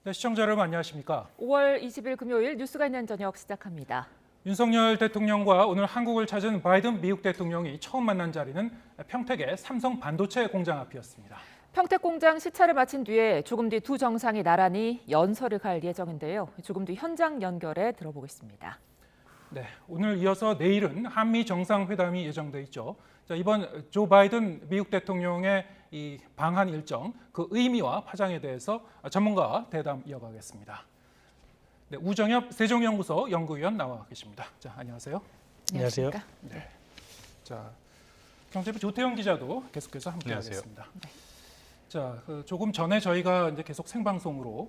네, 시청자 여러분 안녕하십니까? 5월 20일 금요일 뉴스가 있는 저녁 시작합니다. 윤석열 대통령과 오늘 한국을 찾은 바이든 미국 대통령이 처음 만난 자리는 평택의 삼성 반도체 공장 앞이었습니다. 평택 공장 시찰을 마친 뒤에 조금 뒤 두 정상이 나란히 연설을 갈 예정인데요. 조금 뒤 현장 연결해 들어보겠습니다. 네, 오늘 이어서 내일은 한미 정상회담이 예정돼 있죠. 자, 이번 조 바이든 미국 대통령의 이 방한 일정, 그 의미와 파장에 대해서 전문가와 대담 이어가겠습니다. 네, 우정엽 세종연구소 연구위원 나와 계십니다. 자, 안녕하세요. 안녕하세요. 네, 자, 경제부 조태영 기자도 계속해서 함께하겠습니다. 네. 자, 조금 전에 저희가 이제 계속 생방송으로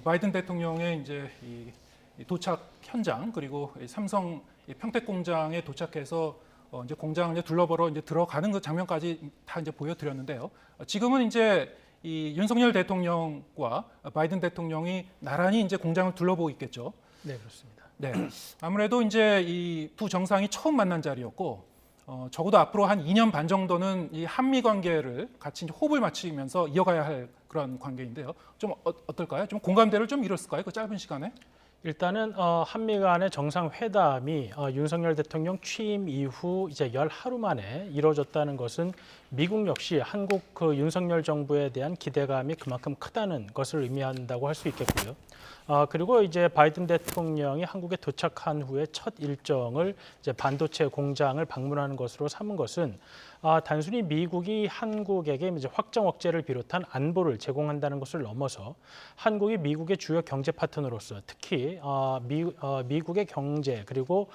바이든 대통령의 이제 이 도착 현장 그리고 이 삼성 이 평택 공장에 도착해서 이제 공장을 이제 둘러보러 이제 들어가는 그 장면까지 다 이제 보여드렸는데요. 지금은 이제 이 윤석열 대통령과 바이든 대통령이 나란히 이제 공장을 둘러보고 있겠죠. 네, 그렇습니다. 네, 아무래도 이제 이 두 정상이 처음 만난 자리였고, 적어도 앞으로 한 2년 반 정도는 이 한미 관계를 같이 이제 호흡을 맞추면서 이어가야 할 그런 관계인데요. 좀 어떨까요? 좀 공감대를 좀 이뤘을까요? 그 짧은 시간에? 일단은 한미 간의 정상회담이 윤석열 대통령 취임 이후 이제 열 하루 만에 이루어졌다는 것은 미국 역시 한국 그 윤석열 정부에 대한 기대감이 그만큼 크다는 것을 의미한다고 할 수 있겠고요. 그리고 이제 바이든 대통령이 한국에 도착한 후에 첫 일정을 이제 반도체 공장을 방문하는 것으로 삼은 것은 단순히 미국이 한국에게 이제 확정 억제를 비롯한 안보를 제공한다는 것을 넘어서 한국이 미국의 주요 경제 파트너로서 특히 미국의 경제 그리고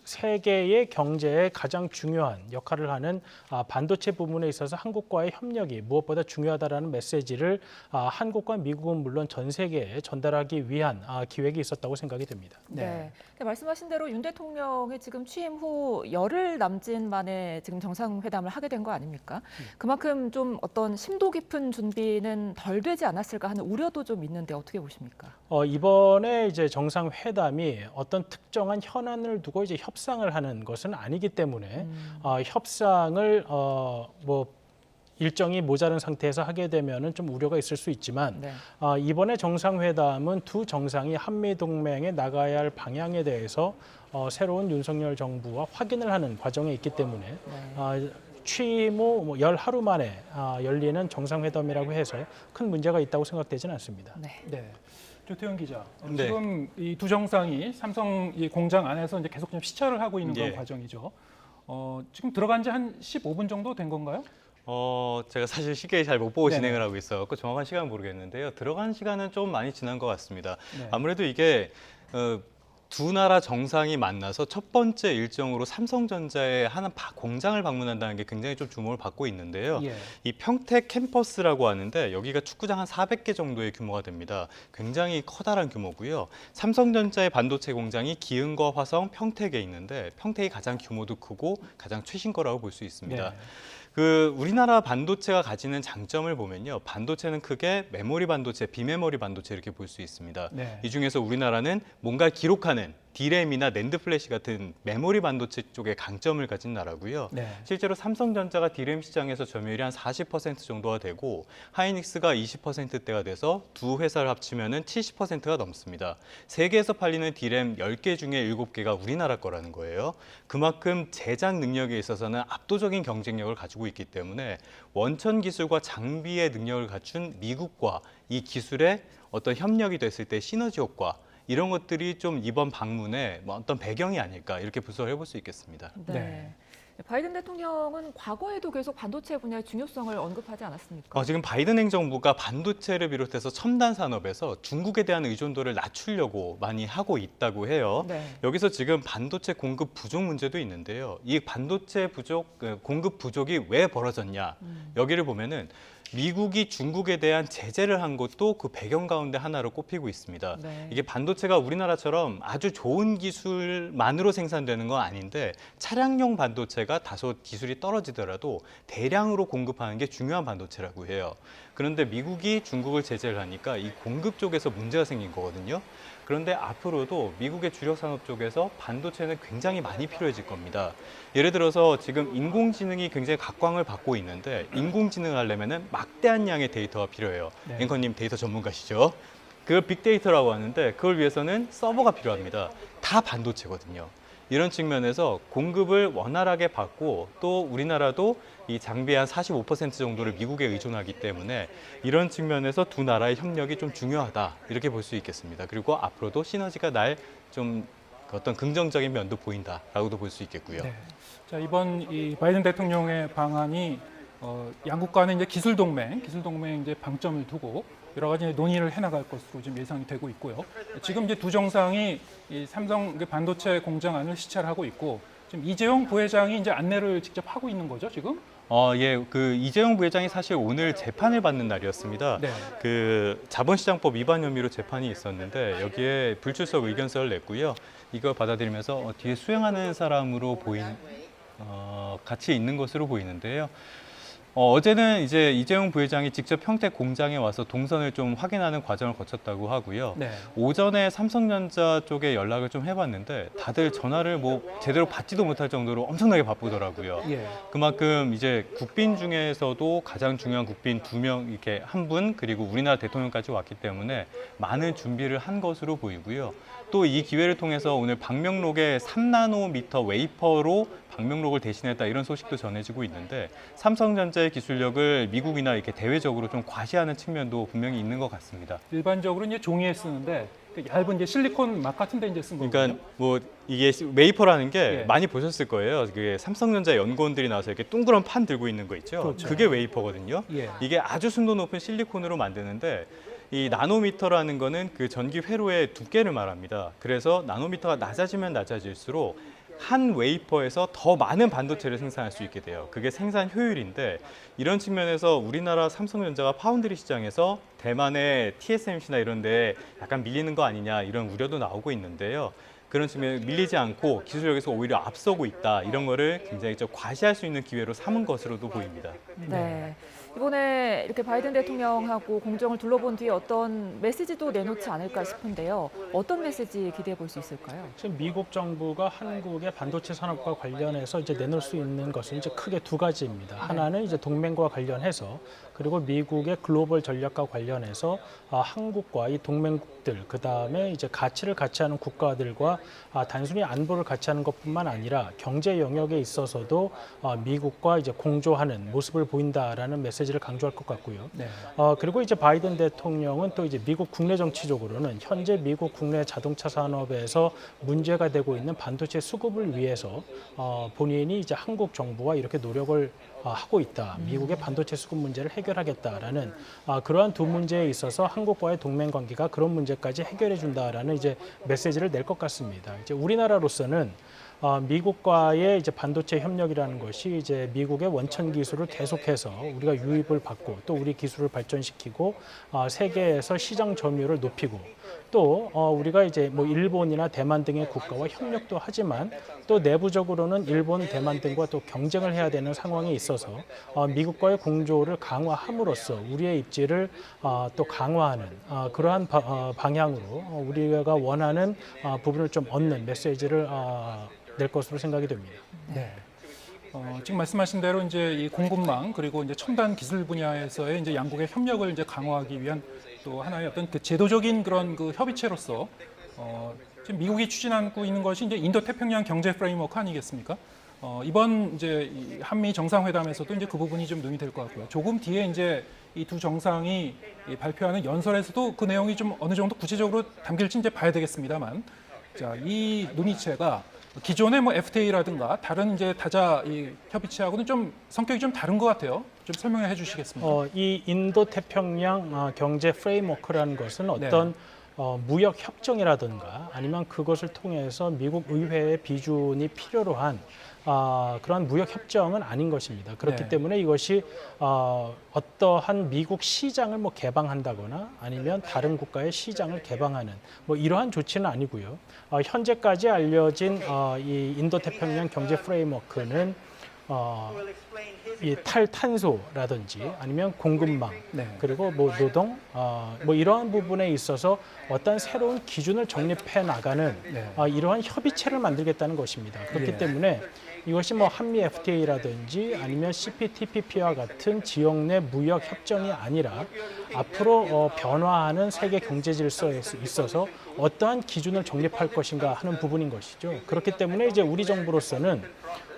세계의 경제에 가장 중요한 역할을 하는 반도체 부분에 있어서 한국과의 협력이 무엇보다 중요하다라는 메시지를 한국과 미국은 물론 전 세계에 전달하기 위한 기획이 있었다고 생각이 됩니다. 네. 네, 말씀하신 대로 윤 대통령이 지금 취임 후 열흘 남짓 만에 지금 정상회담을 하게 된 거 아닙니까? 그만큼 좀 어떤 심도 깊은 준비는 덜 되지 않았을까 하는 우려도 좀 있는데 어떻게 보십니까? 이번에 이제 정상회담이 어떤 특정한 현안을 두고 이제 협상을 하는 것은 아니기 때문에 협상을 뭐 일정이 모자른 상태에서 하게 되면은 좀 우려가 있을 수 있지만 네. 이번에 정상회담은 두 정상이 한미 동맹에 나가야 할 방향에 대해서 새로운 윤석열 정부와 확인을 하는 과정에 있기 때문에 취임 후 열 하루 만에 열리는 정상회담이라고 해서 큰 문제가 있다고 생각되지는 않습니다. 네. 네. 조태영 기자, 네. 지금 이 두 정상이 삼성 이 공장 안에서 이제 계속 좀 시찰을 하고 있는 그런 예. 과정이죠. 지금 들어간 지 한 15분 정도 된 건가요? 제가 사실 시계를 잘 못 보고 네네. 진행을 하고 있어서 정확한 시간은 모르겠는데요. 들어간 시간은 좀 많이 지난 것 같습니다. 네. 아무래도 이게 두 나라 정상이 만나서 첫 번째 일정으로 삼성전자의 한 공장을 방문한다는 게 굉장히 좀 주목을 받고 있는데요. 예. 이 평택 캠퍼스라고 하는데 여기가 축구장 한 400개 정도의 규모가 됩니다. 굉장히 커다란 규모고요. 삼성전자의 반도체 공장이 기흥과 화성, 평택에 있는데 평택이 가장 규모도 크고 가장 최신 거라고 볼 수 있습니다. 네. 우리나라 반도체가 가지는 장점을 보면요. 반도체는 크게 메모리 반도체, 비메모리 반도체 이렇게 볼 수 있습니다. 네. 이 중에서 우리나라는 뭔가 기록하는 D램이나 낸드 플래시 같은 메모리 반도체 쪽에 강점을 가진 나라고요. 네. 실제로 삼성전자가 D램 시장에서 점유율이 한 40% 정도가 되고 하이닉스가 20%대가 돼서 두 회사를 합치면은 70%가 넘습니다. 세계에서 팔리는 D램 10개 중에 7개가 우리나라 거라는 거예요. 그만큼 제작 능력에 있어서는 압도적인 경쟁력을 가지고 있기 때문에 원천 기술과 장비의 능력을 갖춘 미국과 이 기술의 어떤 협력이 됐을 때 시너지 효과 이런 것들이 좀 이번 방문에 뭐 어떤 배경이 아닐까 이렇게 분석을 해볼 수 있겠습니다. 네. 바이든 대통령은 과거에도 계속 반도체 분야의 중요성을 언급하지 않았습니까? 지금 바이든 행정부가 반도체를 비롯해서 첨단 산업에서 중국에 대한 의존도를 낮추려고 많이 하고 있다고 해요. 네. 여기서 지금 반도체 공급 부족 문제도 있는데요. 이 반도체 공급 부족이 왜 벌어졌냐? 여기를 보면은 미국이 중국에 대한 제재를 한 것도 그 배경 가운데 하나로 꼽히고 있습니다. 네. 이게 반도체가 우리나라처럼 아주 좋은 기술만으로 생산되는 건 아닌데 차량용 반도체가 다소 기술이 떨어지더라도 대량으로 공급하는 게 중요한 반도체라고 해요. 그런데 미국이 중국을 제재를 하니까 이 공급 쪽에서 문제가 생긴 거거든요. 그런데 앞으로도 미국의 주력 산업 쪽에서 반도체는 굉장히 많이 필요해질 겁니다. 예를 들어서 지금 인공지능이 굉장히 각광을 받고 있는데 인공지능을 하려면 막대한 양의 데이터가 필요해요. 네. 앵커님 데이터 전문가시죠? 그걸 빅데이터라고 하는데 그걸 위해서는 서버가 필요합니다. 다 반도체거든요. 이런 측면에서 공급을 원활하게 받고 또 우리나라도 이 장비의 한 45% 정도를 미국에 의존하기 때문에 이런 측면에서 두 나라의 협력이 좀 중요하다 이렇게 볼 수 있겠습니다. 그리고 앞으로도 시너지가 날 좀 어떤 긍정적인 면도 보인다라고도 볼 수 있겠고요. 네. 자, 이번 이 바이든 대통령의 방안이 양국 간의 이제 기술 동맹 이제 방점을 두고 여러 가지 논의를 해나갈 것으로 지금 예상이 되고 있고요. 지금 이제 두 정상이 이 삼성 반도체 공장 안을 시찰을 하고 있고 지금 이재용 부회장이 이제 안내를 직접 하고 있는 거죠, 지금? 예, 그 이재용 부회장이 사실 오늘 재판을 받는 날이었습니다. 네. 그 자본시장법 위반 혐의로 재판이 있었는데 여기에 불출석 의견서를 냈고요. 이걸 받아들이면서 뒤에 수행하는 사람으로 같이 있는 것으로 보이는데요. 어제는 이제 이재용 부회장이 직접 평택 공장에 와서 동선을 좀 확인하는 과정을 거쳤다고 하고요. 네. 오전에 삼성전자 쪽에 연락을 좀 해봤는데 다들 전화를 뭐 제대로 받지도 못할 정도로 엄청나게 바쁘더라고요. 예. 그만큼 이제 국빈 중에서도 가장 중요한 국빈 2명 이렇게 한 분 그리고 우리나라 대통령까지 왔기 때문에 많은 준비를 한 것으로 보이고요. 또 이 기회를 통해서 오늘 방명록에 3나노미터 웨이퍼로 방명록을 대신했다 이런 소식도 전해지고 있는데 삼성전자의 기술력을 미국이나 이렇게 대외적으로 좀 과시하는 측면도 분명히 있는 것 같습니다. 일반적으로 이제 종이에 쓰는데 얇은 이제 실리콘 막 같은 데 이제 쓴 거거든요. 그러니까 뭐 이게 웨이퍼라는 게 예. 많이 보셨을 거예요. 그게 삼성전자 연구원들이 나와서 이렇게 둥그런 판 들고 있는 거 있죠. 그렇죠. 그게 웨이퍼거든요. 예. 이게 아주 순도 높은 실리콘으로 만드는데 이 나노미터라는 거는 그 전기 회로의 두께를 말합니다. 그래서 나노미터가 낮아지면 낮아질수록 한 웨이퍼에서 더 많은 반도체를 생산할 수 있게 돼요. 그게 생산 효율인데 이런 측면에서 우리나라 삼성전자가 파운드리 시장에서 대만의 TSMC나 이런 데 약간 밀리는 거 아니냐 이런 우려도 나오고 있는데요. 그런 측면에 밀리지 않고 기술력에서 오히려 앞서고 있다. 이런 거를 굉장히 좀 과시할 수 있는 기회로 삼은 것으로도 보입니다. 네. 이번에 이렇게 바이든 대통령하고 공정을 둘러본 뒤에 어떤 메시지도 내놓지 않을까 싶은데요. 어떤 메시지 기대해 볼 수 있을까요? 지금 미국 정부가 한국의 반도체 산업과 관련해서 이제 내놓을 수 있는 것은 이제 크게 두 가지입니다. 하나는 이제 동맹과 관련해서 그리고 미국의 글로벌 전략과 관련해서 한국과 이 동맹국들 그다음에 이제 가치를 같이 하는 국가들과 단순히 안보를 같이 하는 것뿐만 아니라 경제 영역에 있어서도 미국과 이제 공조하는 모습을 보인다라는 메시지를 강조할 것 같고요. 네. 그리고 이제 바이든 대통령은 또 이제 미국 국내 정치적으로는 현재 미국 국내 자동차 산업에서 문제가 되고 있는 반도체 수급을 위해서 본인이 이제 한국 정부와 이렇게 노력을 하고 있다. 미국의 반도체 수급 문제를 해결하겠다라는 그러한 두 문제에 있어서 한국과의 동맹 관계가 그런 문제까지 해결해 준다라는 이제 메시지를 낼 것 같습니다. 이제 우리나라로서는 미국과의 이제 반도체 협력이라는 것이 이제 미국의 원천 기술을 계속해서 우리가 유입을 받고 또 우리 기술을 발전시키고 세계에서 시장 점유율을 높이고 또 우리가 이제 뭐 일본이나 대만 등의 국가와 협력도 하지만 또 내부적으로는 일본, 대만 등과 또 경쟁을 해야 되는 상황에 있어서 미국과의 공조를 강화함으로써 우리의 입지를 또 강화하는 그러한 방향으로 우리가 원하는 부분을 좀 얻는 메시지를 낼 것으로 생각이 됩니다. 네. 지금 말씀하신 대로 이제 이 공급망 그리고 이제 첨단 기술 분야에서의 이제 양국의 협력을 이제 강화하기 위한 또 하나의 어떤 그 제도적인 그런 그 협의체로서 지금 미국이 추진하고 있는 것이 이제 인도 태평양 경제 프레임워크 아니겠습니까? 이번 이제 이 한미 정상회담에서도 이제 그 부분이 좀 논의될 것 같고요. 조금 뒤에 이제 이 두 정상이 발표하는 연설에서도 그 내용이 좀 어느 정도 구체적으로 담길지 이제 봐야 되겠습니다만, 자, 이 논의체가 기존의 뭐 FTA라든가 다른 이제 다자 이 협의체하고는 좀 성격이 좀 다른 것 같아요. 좀 설명해 주시겠습니까? 이 인도 태평양 경제 프레임워크라는 것은 어떤 무역 협정이라든가 아니면 그것을 통해서 미국 의회의 비준이 필요로 한 그런 무역 협정은 아닌 것입니다. 그렇기 네. 때문에 이것이 어떠한 미국 시장을 뭐 개방한다거나 아니면 다른 국가의 시장을 개방하는 뭐 이러한 조치는 아니고요. 현재까지 알려진 이 인도 태평양 경제 프레임워크는 이 탈탄소라든지 아니면 공급망 네. 그리고 뭐 노동 뭐 이러한 부분에 있어서 어떤 새로운 기준을 정립해 나가는 네. 이러한 협의체를 만들겠다는 것입니다. 그렇기 예. 때문에 이것이 뭐 한미 FTA라든지 아니면 CPTPP와 같은 지역 내 무역 협정이 아니라 앞으로 변화하는 세계 경제 질서에 있어서 어떠한 기준을 정립할 것인가 하는 부분인 것이죠. 그렇기 때문에 이제 우리 정부로서는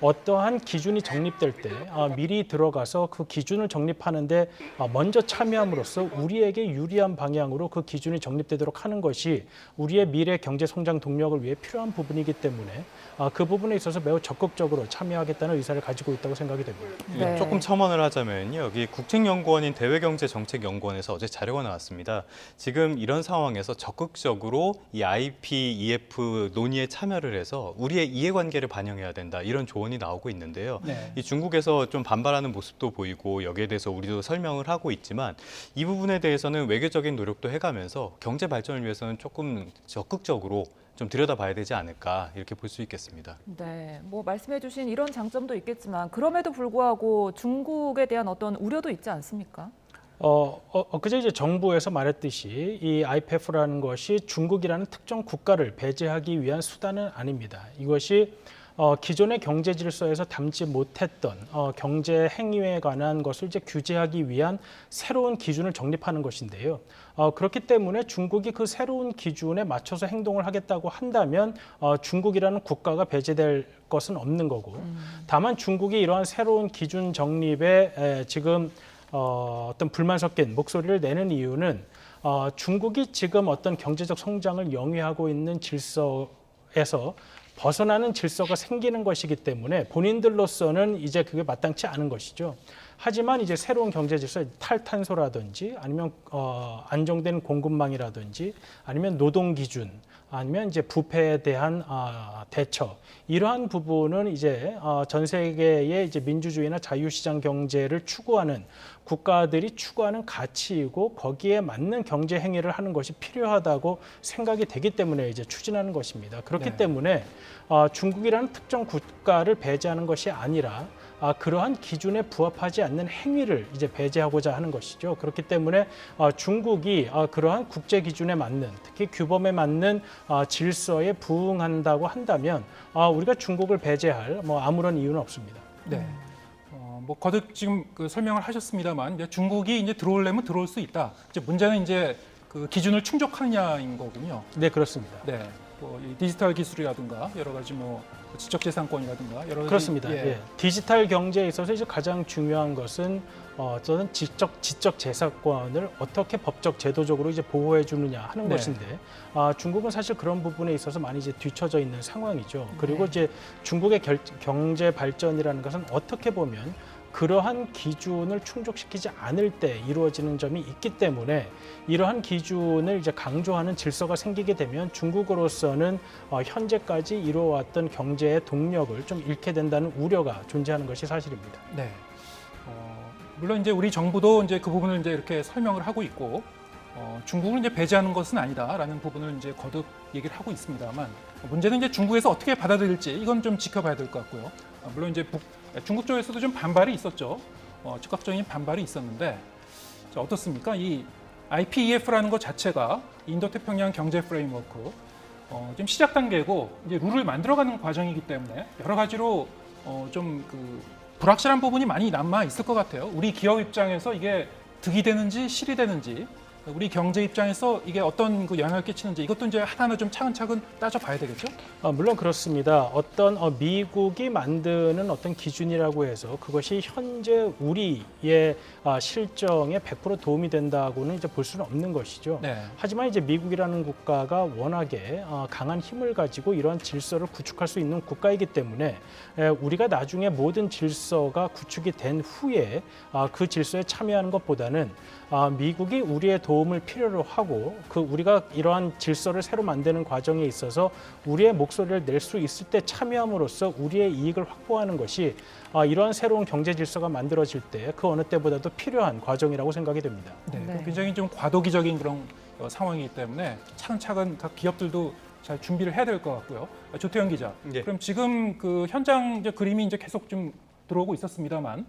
어떠한 기준이 정립될 때 미리 들어가서 그 기준을 정립하는데 먼저 참여함으로써 우리에게 유리한 방향으로 그 기준이 정립되도록 하는 것이 우리의 미래 경제 성장 동력을 위해 필요한 부분이기 때문에 그 부분에 있어서 매우 적극적으로 참여하겠다는 의사를 가지고 있다고 생각이 됩니다. 네. 조금 첨언을 하자면요. 여기 국책연구원인 대외경제정책연구원에서 어제 자료가 나왔습니다. 지금 이런 상황에서 적극적으로 이 IPEF 논의에 참여를 해서 우리의 이해관계를 반영해야 된다. 이런 조언이 나오고 있는데요. 네. 이 중국에서 좀 반발하는 모습도 보이고 여기에 대해서 우리도 설명을 하고 있지만 이 부분에 대해서는 외교적인 노력도 해가면서 경제 발전을 위해서는 조금 적극적으로 좀 들여다봐야 되지 않을까 이렇게 볼 수 있겠습니다. 네, 뭐 말씀해주신 이런 장점도 있겠지만 그럼에도 불구하고 중국에 대한 어떤 우려도 있지 않습니까? 그제 이제 정부에서 말했듯이 이 IPEF라는 것이 중국이라는 특정 국가를 배제하기 위한 수단은 아닙니다. 이것이 기존의 경제 질서에서 담지 못했던 경제 행위에 관한 것을 이제 규제하기 위한 새로운 기준을 정립하는 것인데요. 그렇기 때문에 중국이 그 새로운 기준에 맞춰서 행동을 하겠다고 한다면 중국이라는 국가가 배제될 것은 없는 거고, 다만 중국이 이러한 새로운 기준 정립에 지금 어떤 불만 섞인 목소리를 내는 이유는 중국이 지금 어떤 경제적 성장을 영위하고 있는 질서에서 벗어나는 질서가 생기는 것이기 때문에 본인들로서는 이제 그게 마땅치 않은 것이죠. 하지만 이제 새로운 경제 질서, 탈탄소라든지 아니면 안정된 공급망이라든지 아니면 노동 기준, 아니면 이제 부패에 대한 대처, 이러한 부분은 이제 전 세계의 이제 민주주의나 자유시장 경제를 추구하는 국가들이 추구하는 가치이고 거기에 맞는 경제 행위를 하는 것이 필요하다고 생각이 되기 때문에 이제 추진하는 것입니다. 그렇기 네. 때문에 중국이라는 특정 국가를 배제하는 것이 아니라 그러한 기준에 부합하지 않는 행위를 이제 배제하고자 하는 것이죠. 그렇기 때문에 중국이 그러한 국제 기준에 맞는, 특히 규범에 맞는 질서에 부응한다고 한다면 우리가 중국을 배제할 아무런 이유는 없습니다. 네. 뭐 거듭 지금 그 설명을 하셨습니다만 이제 중국이 이제 들어오려면 들어올 수 있다. 이제 문제는 이제 그 기준을 충족하느냐인 거군요. 네, 그렇습니다. 네. 뭐 이 디지털 기술이라든가 여러 가지 뭐 지적재산권이라든가 여러 가지 그렇습니다. 예. 디지털 경제에 있어서 이제 가장 중요한 것은 저는 지적 재산권을 어떻게 법적 제도적으로 이제 보호해 주느냐 하는 네. 것인데 중국은 사실 그런 부분에 있어서 많이 이제 뒤처져 있는 상황이죠. 그리고 네. 이제 중국의 경제 발전이라는 것은 어떻게 보면 그러한 기준을 충족시키지 않을 때 이루어지는 점이 있기 때문에 이러한 기준을 이제 강조하는 질서가 생기게 되면 중국으로서는 현재까지 이루어왔던 경제의 동력을 좀 잃게 된다는 우려가 존재하는 것이 사실입니다. 네. 물론 이제 우리 정부도 이제 그 부분을 이제 이렇게 설명을 하고 있고 중국을 이제 배제하는 것은 아니다라는 부분을 이제 거듭 얘기를 하고 있습니다만 문제는 이제 중국에서 어떻게 받아들일지 이건 좀 지켜봐야 될 것 같고요. 물론 이제 중국 쪽에서도 좀 반발이 있었죠. 즉각적인 반발이 있었는데 자, 어떻습니까? 이 IPEF라는 것 자체가 인도태평양 경제 프레임워크 지금 시작 단계고 이제 룰을 만들어가는 과정이기 때문에 여러 가지로 좀 그 불확실한 부분이 많이 남아 있을 것 같아요. 우리 기업 입장에서 이게 득이 되는지 실이 되는지, 우리 경제 입장에서 이게 어떤 그 영향을 끼치는지 이것도 이제 하나하나 좀 차근차근 따져봐야 되겠죠. 물론 그렇습니다. 어떤 미국이 만드는 어떤 기준이라고 해서 그것이 현재 우리의 실정에 100% 도움이 된다고는 이제 볼 수는 없는 것이죠. 네. 하지만 이제 미국이라는 국가가 워낙에 강한 힘을 가지고 이러한 질서를 구축할 수 있는 국가이기 때문에 우리가 나중에 모든 질서가 구축이 된 후에 그 질서에 참여하는 것보다는 미국이 우리의 도움을 필요로 하고 우리가 이러한 질서를 새로 만드는 과정에 있어서 우리의 목소리를 낼 수 있을 때 참여함으로써 우리의 이익을 확보하는 것이 이러한 새로운 경제 질서가 만들어질 때 그 어느 때보다도 필요한 과정이라고 생각이 됩니다. 네. 네. 굉장히 좀 과도기적인 그런 상황이기 때문에 차근차근 각 기업들도 잘 준비를 해야 될 것 같고요. 조태현 기자, 네. 그럼 지금 그 현장 이제 그림이 이제 계속 좀 들어오고 있었습니다만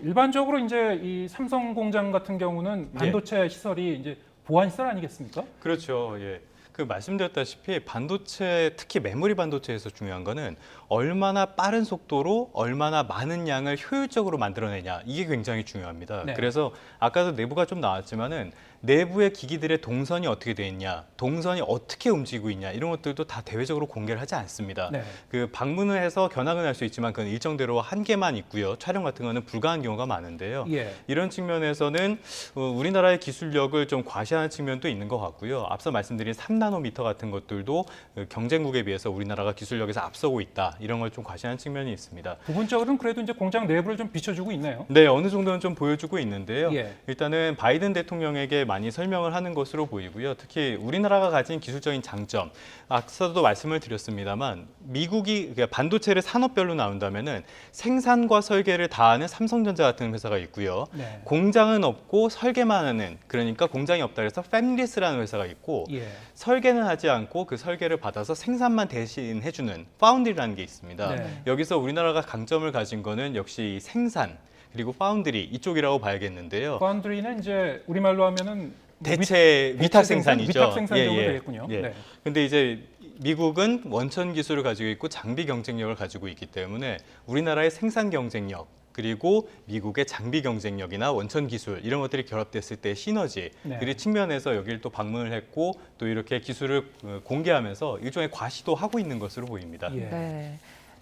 일반적으로 이제 이 삼성 공장 같은 경우는 반도체 시설이 이제 보안 시설 아니겠습니까? 그렇죠. 예. 그 말씀드렸다시피 반도체, 특히 메모리 반도체에서 중요한 거는 얼마나 빠른 속도로 얼마나 많은 양을 효율적으로 만들어내냐, 이게 굉장히 중요합니다. 네. 그래서 아까도 내부가 좀 나왔지만은 내부의 기기들의 동선이 어떻게 돼 있냐, 동선이 어떻게 움직이고 있냐, 이런 것들도 다 대외적으로 공개를 하지 않습니다. 네. 그 방문을 해서 견학은 할 수 있지만 그건 일정대로 한계만 있고요. 촬영 같은 거는 불가한 경우가 많은데요. 예. 이런 측면에서는 우리나라의 기술력을 좀 과시하는 측면도 있는 것 같고요. 앞서 말씀드린 3나노미터 같은 것들도 경쟁국에 비해서 우리나라가 기술력에서 앞서고 있다, 이런 걸 좀 과시하는 측면이 있습니다. 부분적으로는 그래도 이제 공장 내부를 좀 비춰주고 있네요. 네, 어느 정도는 좀 보여주고 있는데요. 예. 일단은 바이든 대통령에게 많이 설명을 하는 것으로 보이고요. 특히 우리나라가 가진 기술적인 장점, 앞서도 말씀을 드렸습니다만 미국이 그러니까 반도체를 산업별로 나눈다면은 생산과 설계를 다 하는 삼성전자 같은 회사가 있고요. 네. 공장은 없고 설계만 하는, 그러니까 공장이 없다 그래서 팹리스라는 회사가 있고, 예. 설계는 하지 않고 그 설계를 받아서 생산만 대신 해주는 파운드리라는 게 있습니다. 네. 여기서 우리나라가 강점을 가진 거는 역시 생산, 그리고 파운드리 이쪽이라고 봐야겠는데요. 파운드리는 이제 우리말로 하면은 뭐 대체 위탁 생산이죠. 위탁 생산 예, 정도 예. 되겠군요. 예. 네. 근데 이제 미국은 원천 기술을 가지고 있고 장비 경쟁력을 가지고 있기 때문에 우리나라의 생산 경쟁력, 그리고 미국의 장비 경쟁력이나 원천 기술, 이런 것들이 결합됐을 때 시너지, 네. 그 측면에서 여기를 또 방문을 했고 또 이렇게 기술을 공개하면서 일종의 과시도 하고 있는 것으로 보입니다. 예. 네.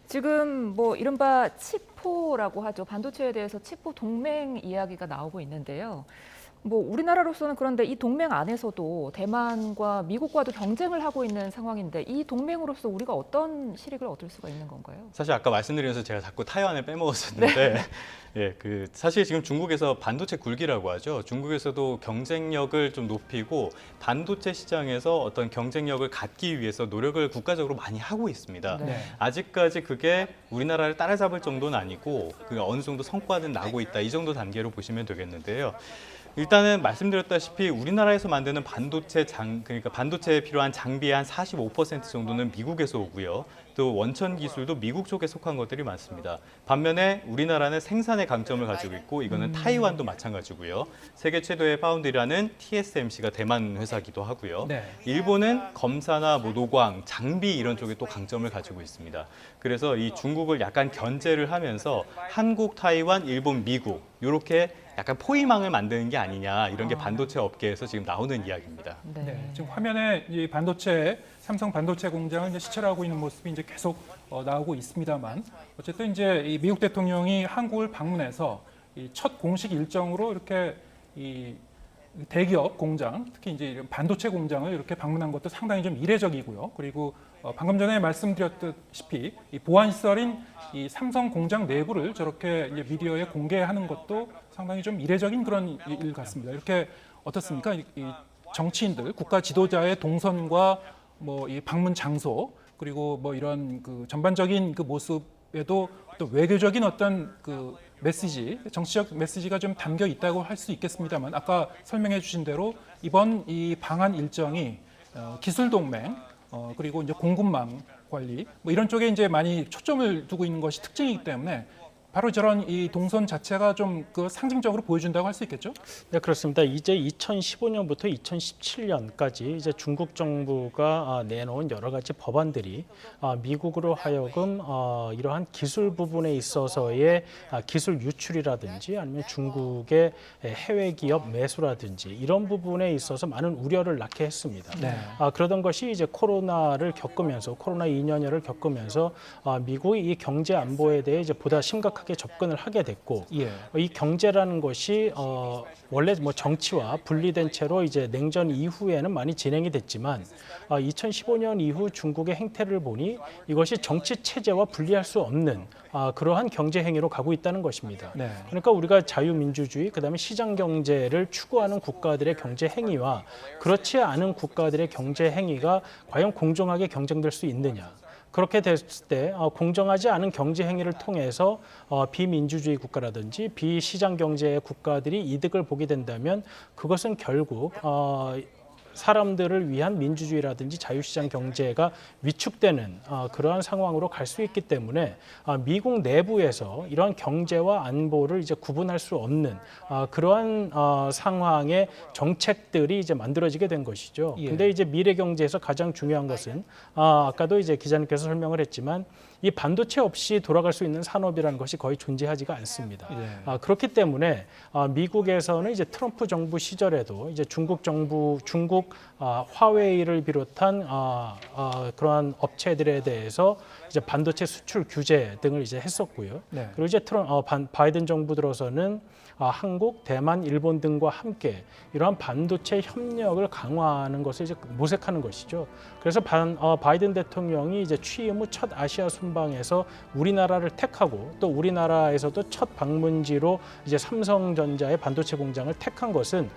지금 뭐 이른바 치포라고 하죠. 반도체에 대해서 치포 동맹 이야기가 나오고 있는데요. 뭐 우리나라로서는 그런데 이 동맹 안에서도 대만과 미국과도 경쟁을 하고 있는 상황인데 이 동맹으로서 우리가 어떤 실익을 얻을 수가 있는 건가요? 사실 아까 말씀드리면서 제가 자꾸 타이완을 빼먹었었는데 예, 그 사실 지금 중국에서 반도체 굴기라고 하죠. 중국에서도 경쟁력을 좀 높이고 반도체 시장에서 어떤 경쟁력을 갖기 위해서 노력을 국가적으로 많이 하고 있습니다. 네. 네. 아직까지 그게 우리나라를 따라잡을 정도는 아니고 그 어느 정도 성과는 나고 있다, 이 정도 단계로 보시면 되겠는데요. 일단은 말씀드렸다시피 우리나라에서 만드는 그러니까 반도체에 필요한 장비의 한 45% 정도는 미국에서 오고요. 또 원천 기술도 미국 쪽에 속한 것들이 많습니다. 반면에 우리나라는 생산의 강점을 가지고 있고 이거는 타이완도 마찬가지고요. 세계 최대의 파운드리라는 TSMC가 대만 회사기도 하고요. 네. 일본은 검사나 뭐 노광, 장비 이런 쪽에 또 강점을 가지고 있습니다. 그래서 이 중국을 약간 견제를 하면서 한국, 타이완, 일본, 미국 이렇게 약간 포위망을 만드는 게 아니냐, 이런 게 반도체 업계에서 지금 나오는 이야기입니다. 네. 네, 지금 화면에 이 반도체 삼성 반도체 공장을 이제 시찰하고 있는 모습이 이제 계속 나오고 있습니다만, 어쨌든 이제 이 미국 대통령이 한국을 방문해서 이 첫 공식 일정으로 이렇게 이 대기업 공장, 특히 이제 이런 반도체 공장을 이렇게 방문한 것도 상당히 좀 이례적이고요. 그리고 방금 전에 말씀드렸다시피 이 보안 시설인 이 삼성 공장 내부를 저렇게 이제 미디어에 공개하는 것도 상당히 좀 이례적인 그런 일 같습니다. 이렇게 어떻습니까? 이 정치인들, 국가 지도자의 동선과 뭐 이 방문 장소, 그리고 뭐 이런 그 전반적인 그 모습에도 또 외교적인 어떤 그 메시지, 정치적 메시지가 좀 담겨 있다고 할 수 있겠습니다만, 아까 설명해 주신 대로 이번 이 방한 일정이 기술 동맹, 그리고 이제 공급망 관리, 뭐 이런 쪽에 이제 많이 초점을 두고 있는 것이 특징이기 때문에 바로 저런 이 동선 자체가 좀 그 상징적으로 보여준다고 할 수 있겠죠? 네, 그렇습니다. 이제 2015년부터 2017년까지 이제 중국 정부가 내놓은 여러 가지 법안들이 미국으로 하여금 이러한 기술 부분에 있어서의 기술 유출이라든지 아니면 중국의 해외 기업 매수라든지 이런 부분에 있어서 많은 우려를 낳게 했습니다. 네. 그러던 것이 이제 코로나를 겪으면서 코로나 2년여를 겪으면서 미국이 이 경제 안보에 대해 이제 보다 심각하게 접근을 하게 됐고 예. 이 경제라는 것이 원래 뭐 정치와 분리된 채로 이제 냉전 이후에는 많이 진행이 됐지만 2015년 이후 중국의 행태를 보니 이것이 정치 체제와 분리할 수 없는 그러한 경제 행위로 가고 있다는 것입니다. 네. 그러니까 우리가 자유민주주의, 그다음에 시장 경제를 추구하는 국가들의 경제 행위와 그렇지 않은 국가들의 경제 행위가 과연 공정하게 경쟁될 수 있느냐? 그렇게 됐을 때 공정하지 않은 경제 행위를 통해서 비민주주의 국가라든지 비시장 경제의 국가들이 이득을 보게 된다면 그것은 결국 사람들을 위한 민주주의라든지 자유시장 경제가 위축되는 그러한 상황으로 갈 수 있기 때문에 미국 내부에서 이러한 경제와 안보를 이제 구분할 수 없는 그러한 상황의 정책들이 이제 만들어지게 된 것이죠. 예. 근데 이제 미래 경제에서 가장 중요한 것은 아까도 이제 기자님께서 설명을 했지만 이 반도체 없이 돌아갈 수 있는 산업이라는 것이 거의 존재하지가 않습니다. 예. 그렇기 때문에 미국에서는 이제 트럼프 정부 시절에도 이제 중국 화웨이를 비롯한 그러한 업체들에 대해서 이제 반도체 수출 규제 등을 이제 했었고요. 네. 그리고 이제 바이든 정부 들어서는 한국, 대만, 일본 등과 함께 이러한 반도체 협력을 강화하는 것을 이제 모색하는 것이죠. 그래서 바이든 대통령이 이제 취임 후 첫 아시아 순방에서 우리나라를 택하고 또 우리나라에서도 첫 방문지로 이제 삼성전자의 반도체 공장을 택한 것은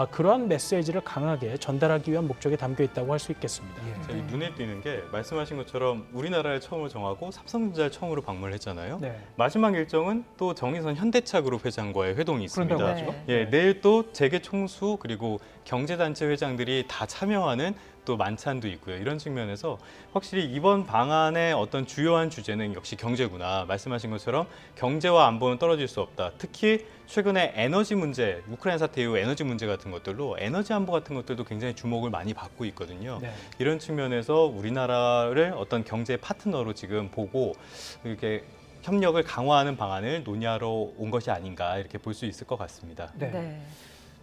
그러한 메시지를 강하게 전달하기 위한 목적이 담겨 있다고 할 수 있겠습니다. 예. 저희 눈에 띄는 게 말씀하신 것처럼 우리나라를 처음으로 정하고 삼성전자를 처음으로 방문을 했잖아요. 네. 마지막 일정은 또 정의선 현대차그룹 회장과의 회동이 있습니다. 그런다고 하죠. 예, 내일 또 재계 총수 그리고 경제단체 회장들이 다 참여하는 또 만찬도 있고요. 이런 측면에서 확실히 이번 방안의 어떤 주요한 주제는 역시 경제구나. 말씀하신 것처럼 경제와 안보는 떨어질 수 없다. 특히 최근에 에너지 문제, 우크라이나 사태 이후 에너지 문제 같은 것들로 에너지 안보 같은 것들도 굉장히 주목을 많이 받고 있거든요. 네. 이런 측면에서 우리나라를 어떤 경제 파트너로 지금 보고 이렇게 협력을 강화하는 방안을 논의하러 온 것이 아닌가 이렇게 볼 수 있을 것 같습니다. 네. 네.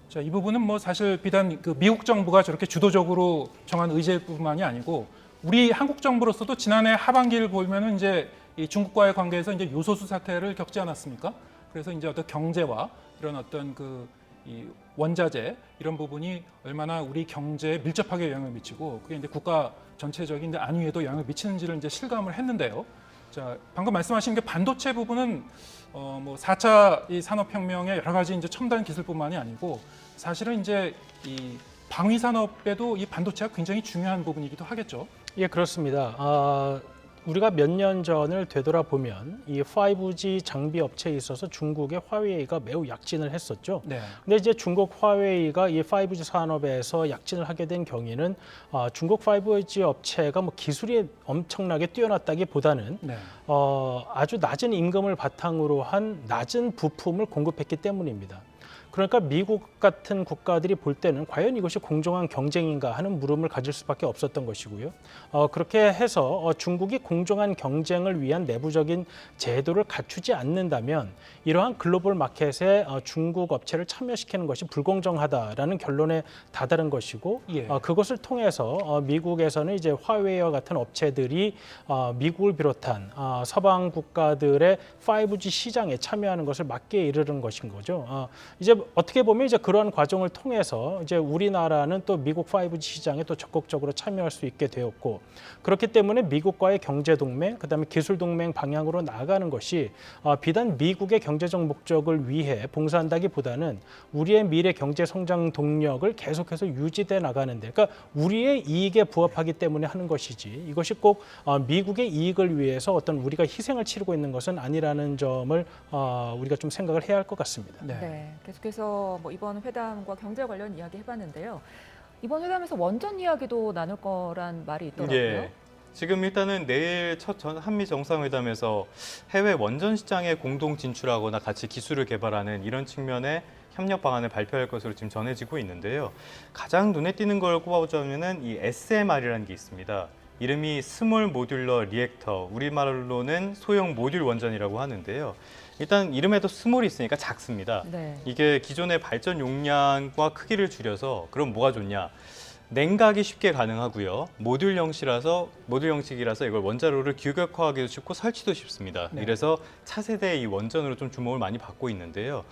자, 이 부분은 뭐 사실 비단 그 미국 정부가 저렇게 주도적으로 정한 의제뿐만이 아니고 우리 한국 정부로서도 지난해 하반기를 보면은 이제 이 중국과의 관계에서 이제 요소수 사태를 겪지 않았습니까? 그래서 이제 어떤 경제와 이런 어떤 이 원자재 이런 부분이 얼마나 우리 경제에 밀접하게 영향을 미치고 그게 이제 국가 전체적인 이제 안위에도 영향을 미치는지를 이제 실감을 했는데요. 자, 방금 말씀하신 게 반도체 부분은 뭐 4차 이 산업혁명의 여러 가지 이제 첨단 기술뿐만이 아니고 사실은 이제 이 방위 산업에도 이 반도체가 굉장히 중요한 부분이기도 하겠죠. 예, 그렇습니다. 우리가 몇 년 전을 되돌아보면 이 5G 장비 업체에 있어서 중국의 화웨이가 매우 약진을 했었죠. 네. 근데 이제 중국 화웨이가 이 5G 산업에서 약진을 하게 된 경위는 중국 5G 업체가 뭐 기술이 엄청나게 뛰어났다기보다는 네. 아주 낮은 임금을 바탕으로 한 낮은 부품을 공급했기 때문입니다. 그러니까 미국 같은 국가들이 볼 때는 과연 이것이 공정한 경쟁인가 하는 물음을 가질 수밖에 없었던 것이고요. 그렇게 해서 중국이 공정한 경쟁을 위한 내부적인 제도를 갖추지 않는다면 이러한 글로벌 마켓에 중국 업체를 참여시키는 것이 불공정하다라는 결론에 다다른 것이고 예. 그것을 통해서 미국에서는 이제 화웨이와 같은 업체들이 미국을 비롯한 서방 국가들의 5G 시장에 참여하는 것을 막기에 이르는 것인 거죠. 이제 어떻게 보면 이제 그러한 과정을 통해서 이제 우리나라는 또 미국 5G 시장에 또 적극적으로 참여할 수 있게 되었고 그렇기 때문에 미국과의 경제 동맹, 그다음에 기술 동맹 방향으로 나아가는 것이 비단 미국의 경제적 목적을 위해 봉사한다기보다는 우리의 미래 경제 성장 동력을 계속해서 유지돼 나가는데, 그러니까 우리의 이익에 부합하기 때문에 하는 것이지 이것이 꼭 미국의 이익을 위해서 어떤 우리가 희생을 치르고 있는 것은 아니라는 점을 우리가 좀 생각을 해야 할 것 같습니다. 네. 네, 계속해서 뭐 이번 회담과 경제 관련 이야기 해봤는데요. 이번 회담에서 원전 이야기도 나눌 거란 말이 있더라고요. 예. 지금 일단은 내일 첫 한미 정상회담에서 해외 원전 시장에 공동 진출하거나 같이 기술을 개발하는 이런 측면의 협력 방안을 발표할 것으로 지금 전해지고 있는데요. 가장 눈에 띄는 걸 꼽아보자면은 이 SMR이라는 게 있습니다. 이름이 스몰 모듈러 리액터, 우리말로는 소형 모듈 원전이라고 하는데요. 일단 이름에도 스몰이 있으니까 작습니다. 네. 이게 기존의 발전 용량과 크기를 줄여서 그럼 뭐가 좋냐? 냉각이 쉽게 가능하고요. 모듈 형식이라서 이걸 원자로를 규격화하기도 쉽고 설치도 쉽습니다. 네. 이래서 차세대 이 원전으로 좀 주목을 많이 받고 있는데요.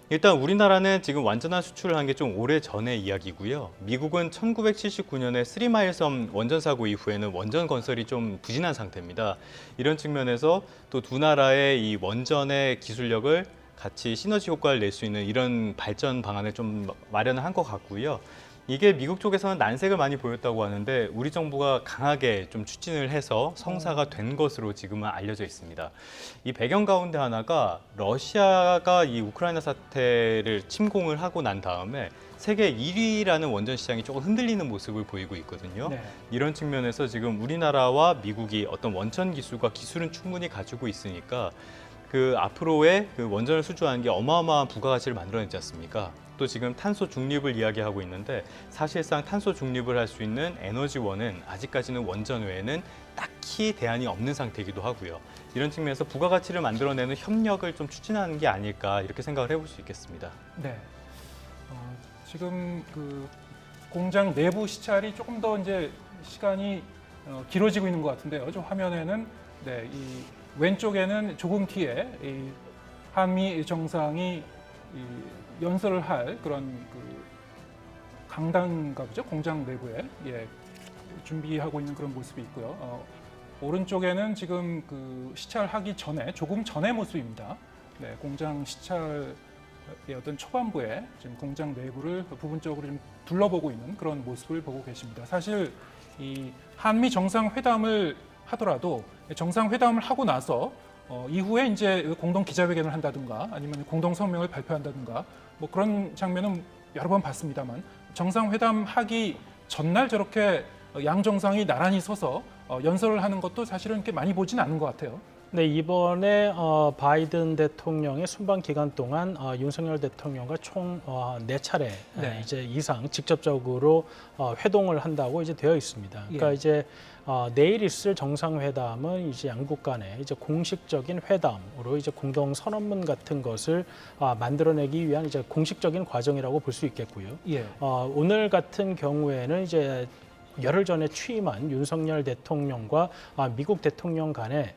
일단 우리나라는 지금 완전한 수출을 한 게 좀 오래 전의 이야기고요. 미국은 1979년에 쓰리마일섬 원전 사고 이후에는 원전 건설이 좀 부진한 상태입니다. 이런 측면에서 또 두 나라의 이 원전의 기술력을 같이 시너지 효과를 낼 수 있는 이런 발전 방안을 좀 마련을 한 것 같고요. 이게 미국 쪽에서는 난색을 많이 보였다고 하는데 우리 정부가 강하게 좀 추진을 해서 성사가 된 것으로 지금은 알려져 있습니다. 이 배경 가운데 하나가 러시아가 이 우크라이나 사태를 침공을 하고 난 다음에 세계 1위라는 원전 시장이 조금 흔들리는 모습을 보이고 있거든요. 네. 이런 측면에서 지금 우리나라와 미국이 어떤 원천 기술과 기술은 충분히 가지고 있으니까 그 앞으로의 그 원전을 수주하는 게 어마어마한 부가가치를 만들어내지 않습니까? 또 지금 탄소 중립을 이야기하고 있는데 사실상 탄소 중립을 할 수 있는 에너지원은 아직까지는 원전 외에는 딱히 대안이 없는 상태이기도 하고요. 이런 측면에서 부가가치를 만들어내는 협력을 좀 추진하는 게 아닐까 이렇게 생각을 해볼 수 있겠습니다. 네. 지금 그 공장 내부 시찰이 조금 더 이제 시간이 길어지고 있는 것 같은데요. 좀 화면에는 네, 이 왼쪽에는 조금 뒤에 이 한미 정상이 이 연설을 할 그런 그 강당인가 보죠. 공장 내부에 준비하고 있는 그런 모습이 있고요. 오른쪽에는 지금 그 시찰하기 전에 조금 전의 모습입니다. 네, 공장 시찰의 어떤 초반부에 지금 공장 내부를 부분적으로 좀 둘러보고 있는 그런 모습을 보고 계십니다. 사실 이 한미 정상회담을 하더라도 정상회담을 하고 나서 이후에 이제 공동 기자회견을 한다든가 아니면 공동 성명을 발표한다든가 뭐 그런 장면은 여러 번 봤습니다만 정상회담 하기 전날 저렇게 양 정상이 나란히 서서 연설을 하는 것도 사실은 이렇게 많이 보진 않은 것 같아요. 네, 이번에 바이든 대통령의 순방 기간 동안 윤석열 대통령과 총 4차례 네. 이제 이상 직접적으로 회동을 한다고 이제 되어 있습니다. 그러니까 예. 이제 내일 있을 정상회담은 이제 양국 간의 이제 공식적인 회담으로 이제 공동 선언문 같은 것을 만들어내기 위한 이제 공식적인 과정이라고 볼 수 있겠고요. 예. 오늘 같은 경우에는 이제 열흘 전에 취임한 윤석열 대통령과 미국 대통령 간에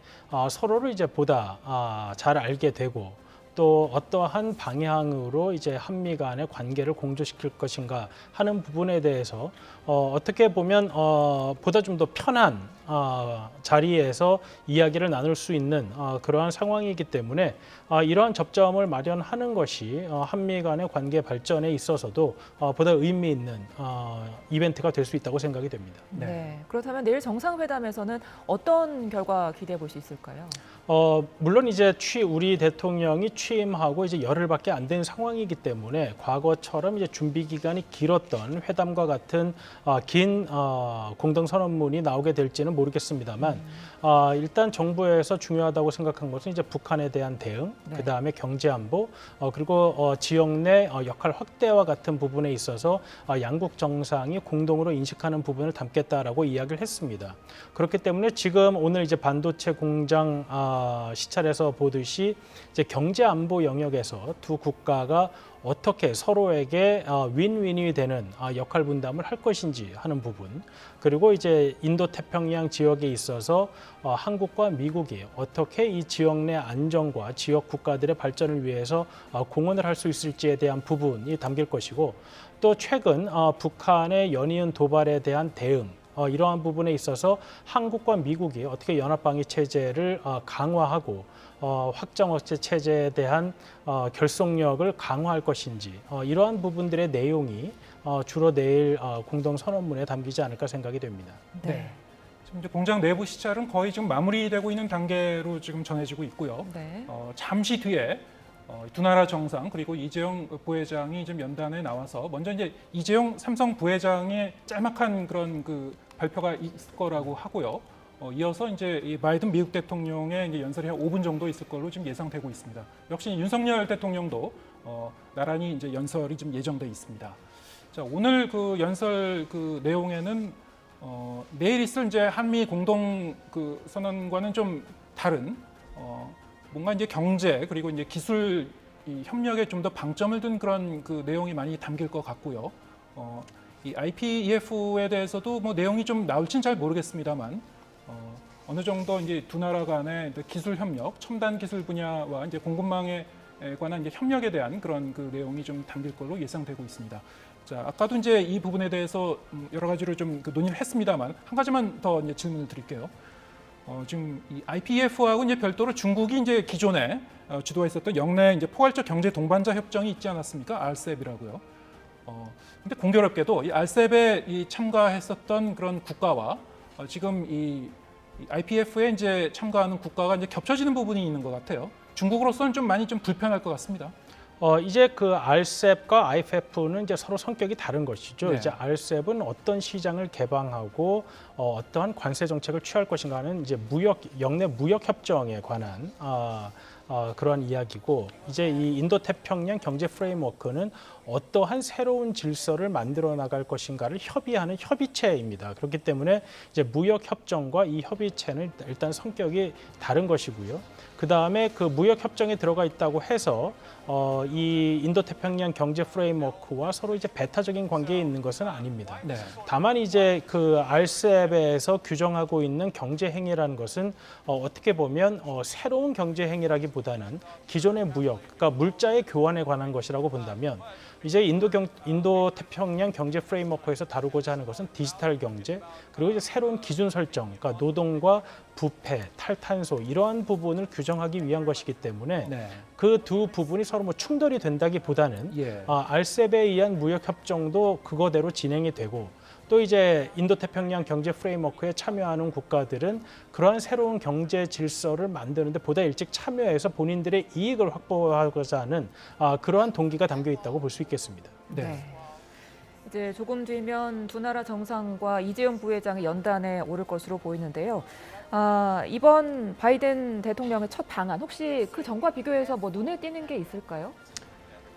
서로를 이제 보다 잘 알게 되고 또 어떠한 방향으로 이제 한미 간의 관계를 공조시킬 것인가 하는 부분에 대해서 어떻게 보면 보다 좀 더 편한 자리에서 이야기를 나눌 수 있는 그러한 상황이기 때문에 이러한 접점을 마련하는 것이 한미 간의 관계 발전에 있어서도 보다 의미 있는 이벤트가 될 수 있다고 생각이 됩니다. 네. 그렇다면 내일 정상회담에서는 어떤 결과 기대해 볼 수 있을까요? 물론 이제 우리 대통령이 취임하고 이제 열흘밖에 안 된 상황이기 때문에 과거처럼 이제 준비 기간이 길었던 회담과 같은 긴 공동 선언문이 나오게 될지는 모르겠습니다만 일단 정부에서 중요하다고 생각한 것은 이제 북한에 대한 대응, 네. 그다음에 경제 안보, 그리고 지역 내 역할 확대와 같은 부분에 있어서 양국 정상이 공동으로 인식하는 부분을 담겠다라고 이야기를 했습니다. 그렇기 때문에 지금 오늘 이제 반도체 공장 시찰에서 보듯이 이제 경제 안보 영역에서 두 국가가 어떻게 서로에게 윈윈이 되는 역할 분담을 할 것인지 하는 부분, 그리고 이제 인도 태평양 지역에 있어서 한국과 미국이 어떻게 이 지역 내 안정과 지역 국가들의 발전을 위해서 공헌을 할 수 있을지에 대한 부분이 담길 것이고, 또 최근 북한의 연이은 도발에 대한 대응, 이러한 부분에 있어서 한국과 미국이 어떻게 연합방위 체제를 강화하고 확장 억제 체제에 대한 결속력을 강화할 것인지, 이러한 부분들의 내용이 주로 내일 공동 선언문에 담기지 않을까 생각이 됩니다. 네. 지금 이제 공장 내부 시찰은 거의 지금 마무리되고 있는 단계로 지금 전해지고 있고요. 네. 잠시 뒤에 두 나라 정상 그리고 이재용 부회장이 좀 연단에 나와서 먼저 이제 이재용 삼성 부회장의 짤막한 그런 그 발표가 있을 거라고 하고요. 이어서 이제 이 바이든 미국 대통령의 이제 연설이 한 5분 정도 있을 걸로 지금 예상되고 있습니다. 역시 윤석열 대통령도 나란히 이제 연설이 좀 예정돼 있습니다. 자, 오늘 그 연설 그 내용에는 내일 있을 이제 한미 공동 그 선언과는 좀 다른 뭔가 이제 경제 그리고 이제 기술 이 협력에 좀 더 방점을 둔 그런 그 내용이 많이 담길 것 같고요. 이 IPEF에 대해서도 뭐 내용이 좀 나올지는 잘 모르겠습니다만 어느 정도 이제 두 나라 간의 기술 협력, 첨단 기술 분야와 이제 공급망에 관한 이제 협력에 대한 그런 그 내용이 좀 담길 걸로 예상되고 있습니다. 자, 아까도 이제 이 부분에 대해서 여러 가지로 좀 그 논의를 했습니다만 한 가지만 더 이제 질문을 드릴게요. 지금 이 IPEF하고 이제 별도로 중국이 이제 기존에 주도했었던 영내 이제 포괄적 경제 동반자 협정이 있지 않았습니까? RCEP이라고요. 근데 공교롭게도 이 RCEP에 이 참가했었던 그런 국가와 지금 이 IPF에 이제 참가하는 국가가 이제 겹쳐지는 부분이 있는 것 같아요. 중국으로서는 좀 많이 좀 불편할 것 같습니다. 이제 그 RCEP과 IFF는 이제 서로 성격이 다른 것이죠. 네. 이제 RCEP은 어떤 시장을 개방하고 어떠한 관세 정책을 취할 것인가는 이제 영내 무역 협정에 관한 그러한 이야기고, 이제 이 인도태평양 경제 프레임워크는 어떠한 새로운 질서를 만들어 나갈 것인가를 협의하는 협의체입니다. 그렇기 때문에 이제 무역 협정과 이 협의체는 일단 성격이 다른 것이고요. 그 다음에 그 무역 협정에 들어가 있다고 해서 이 인도태평양 경제 프레임워크와 서로 이제 배타적인 관계에 있는 것은 아닙니다. 네. 다만 이제 그 RCEP에서 규정하고 있는 경제 행위라는 것은 어떻게 보면 새로운 경제 행위라기보다는 기존의 무역, 그러니까 물자의 교환에 관한 것이라고 본다면, 이제 인도태평양 경제 프레임워크에서 다루고자 하는 것은 디지털 경제, 그리고 이제 새로운 기준 설정, 그러니까 노동과 부패, 탈탄소 이러한 부분을 규정하기 위한 것이기 때문에 네. 그 두 부분이 서로 뭐 충돌이 된다기보다는 예. RCEP에 의한 무역 협정도 그거대로 진행이 되고, 또 이제 인도태평양 경제 프레임워크에 참여하는 국가들은 그러한 새로운 경제 질서를 만드는데 보다 일찍 참여해서 본인들의 이익을 확보하고자 하는 그러한 동기가 담겨 있다고 볼 수 있겠습니다. 네. 이제 조금 뒤면 두 나라 정상과 이재용 부회장이 연단에 오를 것으로 보이는데요. 이번 바이든 대통령의 첫 방한, 혹시 그 전과 비교해서 뭐 눈에 띄는 게 있을까요?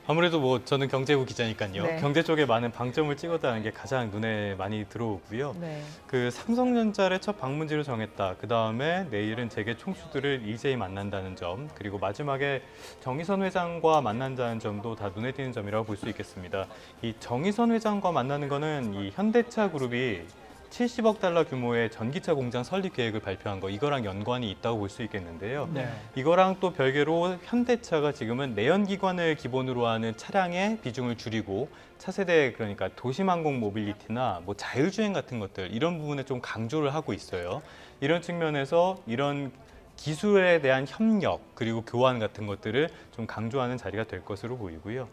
아무래도 뭐 저는 경제부 기자니까요. 네. 경제 쪽에 많은 방점을 찍었다는 게 가장 눈에 많이 들어오고요. 네. 그 삼성전자를 첫 방문지로 정했다. 그 다음에 내일은 재계 총수들을 일제히 만난다는 점, 그리고 마지막에 정의선 회장과 만난다는 점도 다 눈에 띄는 점이라고 볼 수 있겠습니다. 이 정의선 회장과 만나는 거는 이 현대차 그룹이 70억 달러 규모의 전기차 공장 설립 계획을 발표한 거, 이거랑 연관이 있다고 볼 수 있겠는데요. 네. 이거랑 또 별개로 현대차가 지금은 내연기관을 기본으로 하는 차량의 비중을 줄이고 차세대, 그러니까 도심항공 모빌리티나 뭐 자율주행 같은 것들, 이런 부분에 좀 강조를 하고 있어요. 이런 측면에서 이런 기술에 대한 협력 그리고 교환 같은 것들을 좀 강조하는 자리가 될 것으로 보이고요.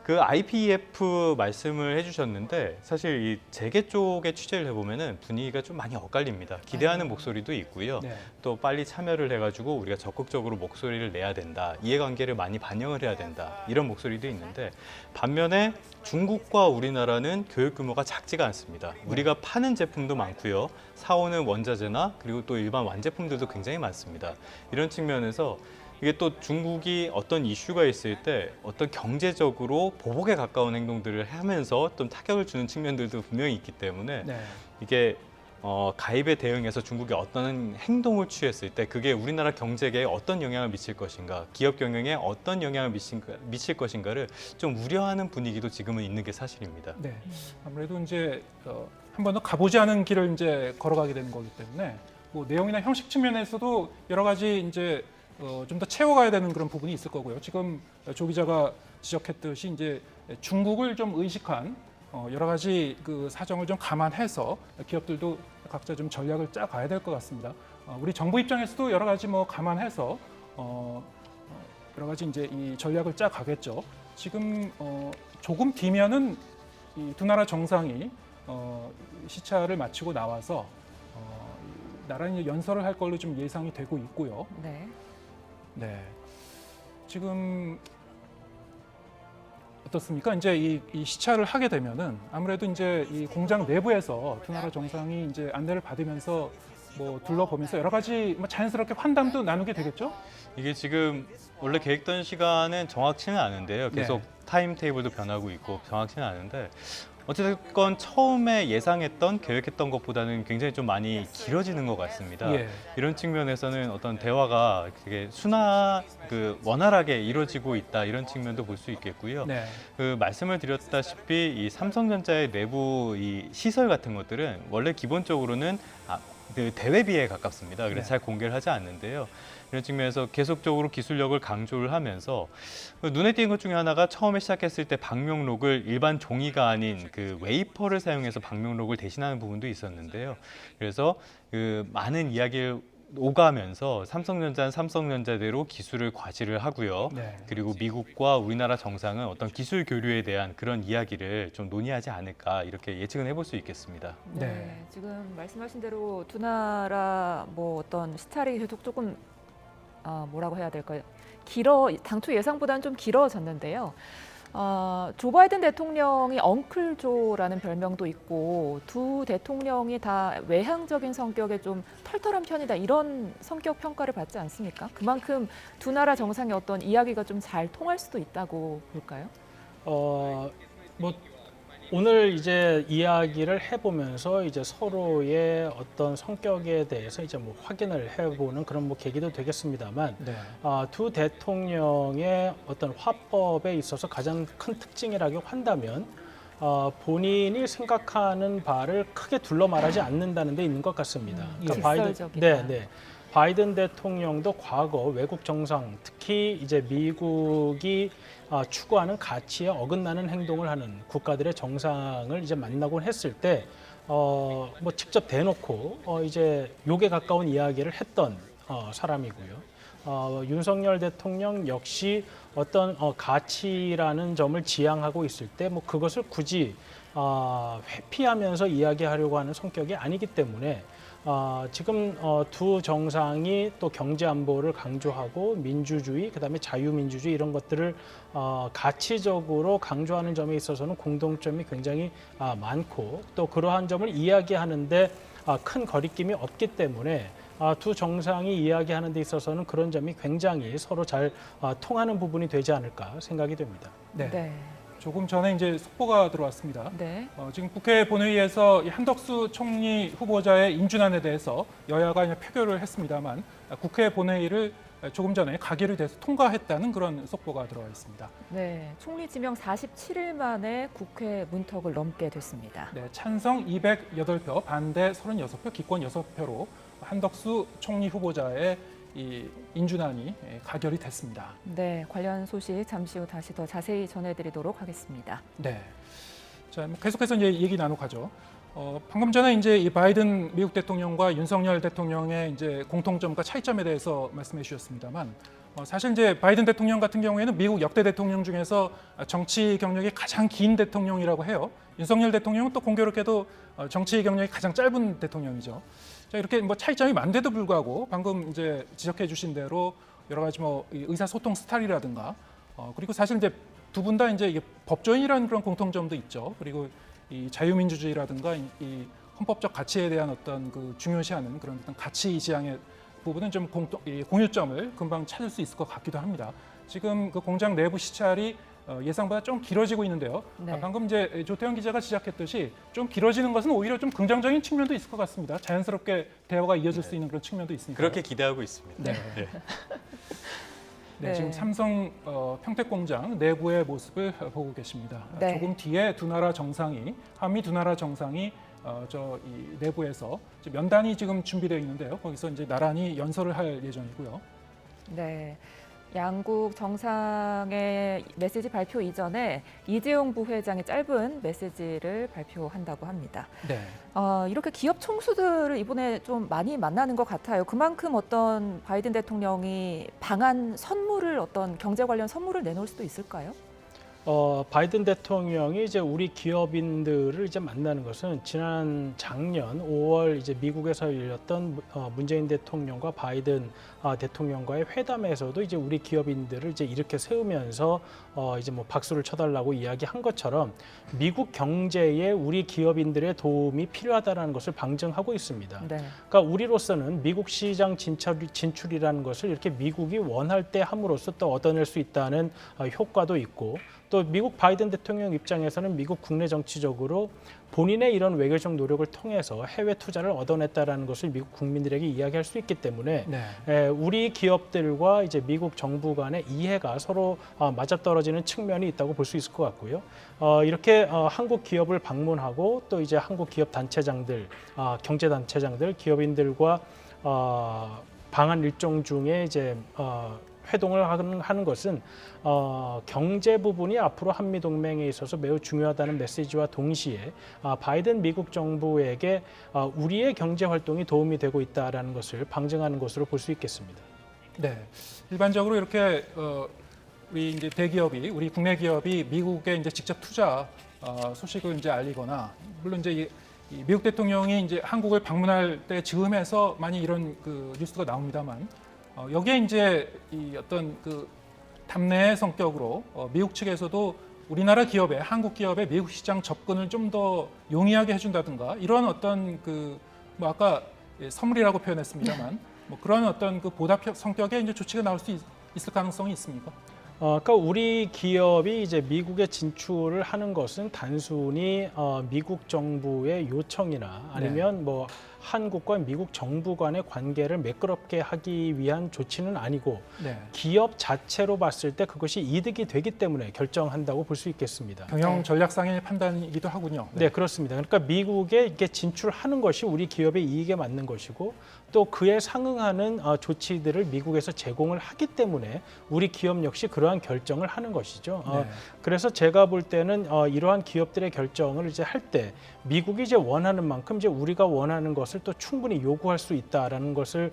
그 IPEF 말씀을 해주셨는데, 사실 이 재계 쪽에 취재를 해보면은 분위기가 좀 많이 엇갈립니다. 기대하는 목소리도 있고요. 네. 또 빨리 참여를 해가지고 우리가 적극적으로 목소리를 내야 된다, 이해관계를 많이 반영을 해야 된다, 이런 목소리도 있는데, 반면에 중국과 우리나라는 교육 규모가 작지가 않습니다. 우리가 파는 제품도 많고요, 사오는 원자재나 그리고 또 일반 완제품들도 굉장히 많습니다. 이런 측면에서 이게 또 중국이 어떤 이슈가 있을 때 어떤 경제적으로 보복에 가까운 행동들을 하면서 좀 타격을 주는 측면들도 분명히 있기 때문에 네. 이게 가입에 대응해서 중국이 어떤 행동을 취했을 때 그게 우리나라 경제계에 어떤 영향을 미칠 것인가, 기업 경영에 어떤 영향을 미칠 것인가를 좀 우려하는 분위기도 지금은 있는 게 사실입니다. 네. 아무래도 이제 한 번도 가보지 않은 길을 이제 걸어가게 되는 거기 때문에 뭐 내용이나 형식 측면에서도 여러 가지 이제 좀 더 채워가야 되는 그런 부분이 있을 거고요. 지금 조 기자가 지적했듯이 이제 중국을 좀 의식한 여러 가지 그 사정을 좀 감안해서 기업들도 각자 좀 전략을 짜 가야 될 것 같습니다. 우리 정부 입장에서도 여러 가지 뭐 감안해서 여러 가지 이제 이 전략을 짜 가겠죠. 지금 조금 뒤면은 이 두 나라 정상이 시차를 마치고 나와서 나란히 연설을 할 걸로 좀 예상이 되고 있고요. 네. 네. 지금 어떻습니까? 이제 이 시차를 하게 되면은 아무래도 이제 이 공장 내부에서 두 나라 정상이 이제 안내를 받으면서 뭐 둘러보면서 여러 가지 뭐 자연스럽게 환담도 나누게 되겠죠? 이게 지금 원래 계획된 시간은 정확치는 않은데요. 계속 타임 테이블도 변하고 있고 정확치는 않은데, 어쨌든 처음에 예상했던, 계획했던 것보다는 굉장히 좀 많이 길어지는 것 같습니다. 예. 이런 측면에서는 어떤 대화가 되게 원활하게 이루어지고 있다, 이런 측면도 볼 수 있겠고요. 네. 그 말씀을 드렸다시피 이 삼성전자의 내부 이 시설 같은 것들은 원래 기본적으로는 그 대외비에 가깝습니다. 그래서 네. 잘 공개를 하지 않는데요. 이런 측면에서 계속적으로 기술력을 강조를 하면서 눈에 띄는 것 중에 하나가, 처음에 시작했을 때 방명록을 일반 종이가 아닌 그 웨이퍼를 사용해서 방명록을 대신하는 부분도 있었는데요. 그래서 그 많은 이야기를 오가면서 삼성전자는 삼성전자대로 기술을 과시를 하고요. 네. 그리고 미국과 우리나라 정상은 어떤 기술 교류에 대한 그런 이야기를 좀 논의하지 않을까 이렇게 예측은 해볼 수 있겠습니다. 네. 지금 말씀하신 대로 두 나라 뭐 어떤 시차이 계속 조금 뭐라고 해야 될까요? 당초 예상보다는 좀 길어졌는데요. 조 바이든 대통령이 엉클조라는 별명도 있고 두 대통령이 다 외향적인 성격의 좀 털털한 편이다 이런 성격 평가를 받지 않습니까? 그만큼 두 나라 정상의 어떤 이야기가 좀 잘 통할 수도 있다고 볼까요? 뭐 오늘 이제 이야기를 해보면서 이제 서로의 어떤 성격에 대해서 이제 뭐 확인을 해보는 그런 뭐 계기도 되겠습니다만, 네. 두 대통령의 어떤 화법에 있어서 가장 큰 특징이라고 한다면, 본인이 생각하는 바를 크게 둘러 말하지 않는다는 데 있는 것 같습니다. 직설적이다. 바이든 대통령도 과거 외국 정상, 특히 이제 미국이 추구하는 가치에 어긋나는 행동을 하는 국가들의 정상을 이제 만나곤 했을 때, 뭐 직접 대놓고 이제 욕에 가까운 이야기를 했던 사람이고요. 윤석열 대통령 역시 어떤 가치라는 점을 지향하고 있을 때, 뭐 그것을 굳이 회피하면서 이야기하려고 하는 성격이 아니기 때문에. 지금 두 정상이 또 경제 안보를 강조하고 민주주의, 그다음에 자유민주주의 이런 것들을 가치적으로 강조하는 점에 있어서는 공동점이 굉장히 많고 또 그러한 점을 이야기하는데 큰 거리낌이 없기 때문에 두 정상이 이야기하는 데 있어서는 그런 점이 굉장히 서로 잘 통하는 부분이 되지 않을까 생각이 됩니다. 네. 조금 전에 이제 속보가 들어왔습니다. 네. 지금 국회 본회의에서 이 한덕수 총리 후보자의 인준안에 대해서 여야가 이제 표결을 했습니다만 국회 본회의를 조금 전에 가결이 돼서 통과했다는 그런 속보가 들어와 있습니다. 네, 총리 지명 47일 만에 국회 문턱을 넘게 됐습니다. 네, 찬성 208표, 반대 36표, 기권 6표로 한덕수 총리 후보자의 이 인준안이 가결이 됐습니다. 네, 관련 소식 잠시 후 다시 더 자세히 전해드리도록 하겠습니다. 네. 자, 계속해서 이제 얘기 나눠가죠. 방금 전에 이제 이 바이든 미국 대통령과 윤석열 대통령의 이제 공통점과 차이점에 대해서 말씀해 주셨습니다만, 사실 이제 바이든 대통령 같은 경우에는 미국 역대 대통령 중에서 정치 경력이 가장 긴 대통령이라고 해요. 윤석열 대통령은 또 공교롭게도 정치 경력이 가장 짧은 대통령이죠. 자, 이렇게 뭐 차이점이 많은데도 불구하고 방금 이제 지적해 주신 대로 여러 가지 뭐 의사소통 스타일이라든가 그리고 사실 이제 두 분 다 이제 이게 법조인이라는 그런 공통점도 있죠. 그리고 이 자유민주주의라든가 이 헌법적 가치에 대한 어떤 그 중요시하는 그런 어떤 가치 지향의 부분은 좀 공유점을 금방 찾을 수 있을 것 같기도 합니다. 지금 그 공장 내부 시찰이 예상보다 좀 길어지고 있는데요. 네. 방금 이제 조태현 기자가 지적했듯이 좀 길어지는 것은 오히려 좀 긍정적인 측면도 있을 것 같습니다. 자연스럽게 대화가 이어질 수 있는 그런 측면도 있으니까. 그렇게 기대하고 있습니다. 네. 네. 네, 지금 삼성 평택공장 내부의 모습을 보고 계십니다. 네. 조금 뒤에 한미 두 나라 정상이 이 내부에서 면단이 지금 준비되어 있는데요. 거기서 이제 나란히 연설을 할 예정이고요. 네. 양국 정상의 메시지 발표 이전에 이재용 부회장의 짧은 메시지를 발표한다고 합니다. 네. 이렇게 기업 총수들을 이번에 좀 많이 만나는 것 같아요. 그만큼 어떤 바이든 대통령이 방한 선물을 어떤 경제 관련 선물을 내놓을 수도 있을까요? 바이든 대통령이 이제 우리 기업인들을 이제 만나는 것은 지난 작년 5월 이제 미국에서 열렸던 문재인 대통령과 바이든 대통령과의 회담에서도 이제 우리 기업인들을 이제 이렇게 세우면서 이제 뭐 박수를 쳐달라고 이야기한 것처럼 미국 경제에 우리 기업인들의 도움이 필요하다는 것을 방증하고 있습니다. 네. 그러니까 우리로서는 미국 시장 진출이라는 것을 이렇게 미국이 원할 때 함으로써 또 얻어낼 수 있다는 효과도 있고 또 미국 바이든 대통령 입장에서는 미국 국내 정치적으로 본인의 이런 외교적 노력을 통해서 해외 투자를 얻어냈다라는 것을 미국 국민들에게 이야기할 수 있기 때문에 네. 우리 기업들과 이제 미국 정부 간의 이해가 서로 맞아떨어지는 측면이 있다고 볼 수 있을 것 같고요. 이렇게 한국 기업을 방문하고 또 이제 한국 기업 단체장들, 경제 단체장들, 기업인들과 방한 일정 중에 이제 회동을 하는 것은 경제 부분이 앞으로 한미 동맹에 있어서 매우 중요하다는 메시지와 동시에 바이든 미국 정부에게 우리의 경제 활동이 도움이 되고 있다라는 것을 방증하는 것으로 볼 수 있겠습니다. 네, 일반적으로 이렇게 우리 이제 대기업이 우리 국내 기업이 미국에 이제 직접 투자 소식을 이제 알리거나 물론 이제 이 미국 대통령이 이제 한국을 방문할 때 즈음해서 많이 이런 그 뉴스가 나옵니다만 여기에 이제 이 어떤 그 담내의 성격으로 미국 측에서도 우리나라 기업의 한국 기업의 미국 시장 접근을 좀 더 용이하게 해준다든가 이런 어떤 그 뭐 아까 선물이라고 표현했습니다만 뭐 그런 어떤 그 보답 성격의 이제 조치가 나올 수 있을 가능성이 있습니까? 그러니까 우리 기업이 이제 미국에 진출을 하는 것은 단순히 미국 정부의 요청이나 아니면 뭐 한국과 미국 정부 간의 관계를 매끄럽게 하기 위한 조치는 아니고 네. 기업 자체로 봤을 때 그것이 이득이 되기 때문에 결정한다고 볼 수 있겠습니다. 경영 전략상의 판단이기도 하군요. 네, 그렇습니다. 그러니까 미국에 이렇게 진출하는 것이 우리 기업의 이익에 맞는 것이고 또 그에 상응하는 조치들을 미국에서 제공을 하기 때문에 우리 기업 역시 그러한 결정을 하는 것이죠. 네. 그래서 제가 볼 때는 이러한 기업들의 결정을 이제 할 때 미국이 이제 원하는 만큼 이제 우리가 원하는 것을 또 충분히 요구할 수 있다라는 것을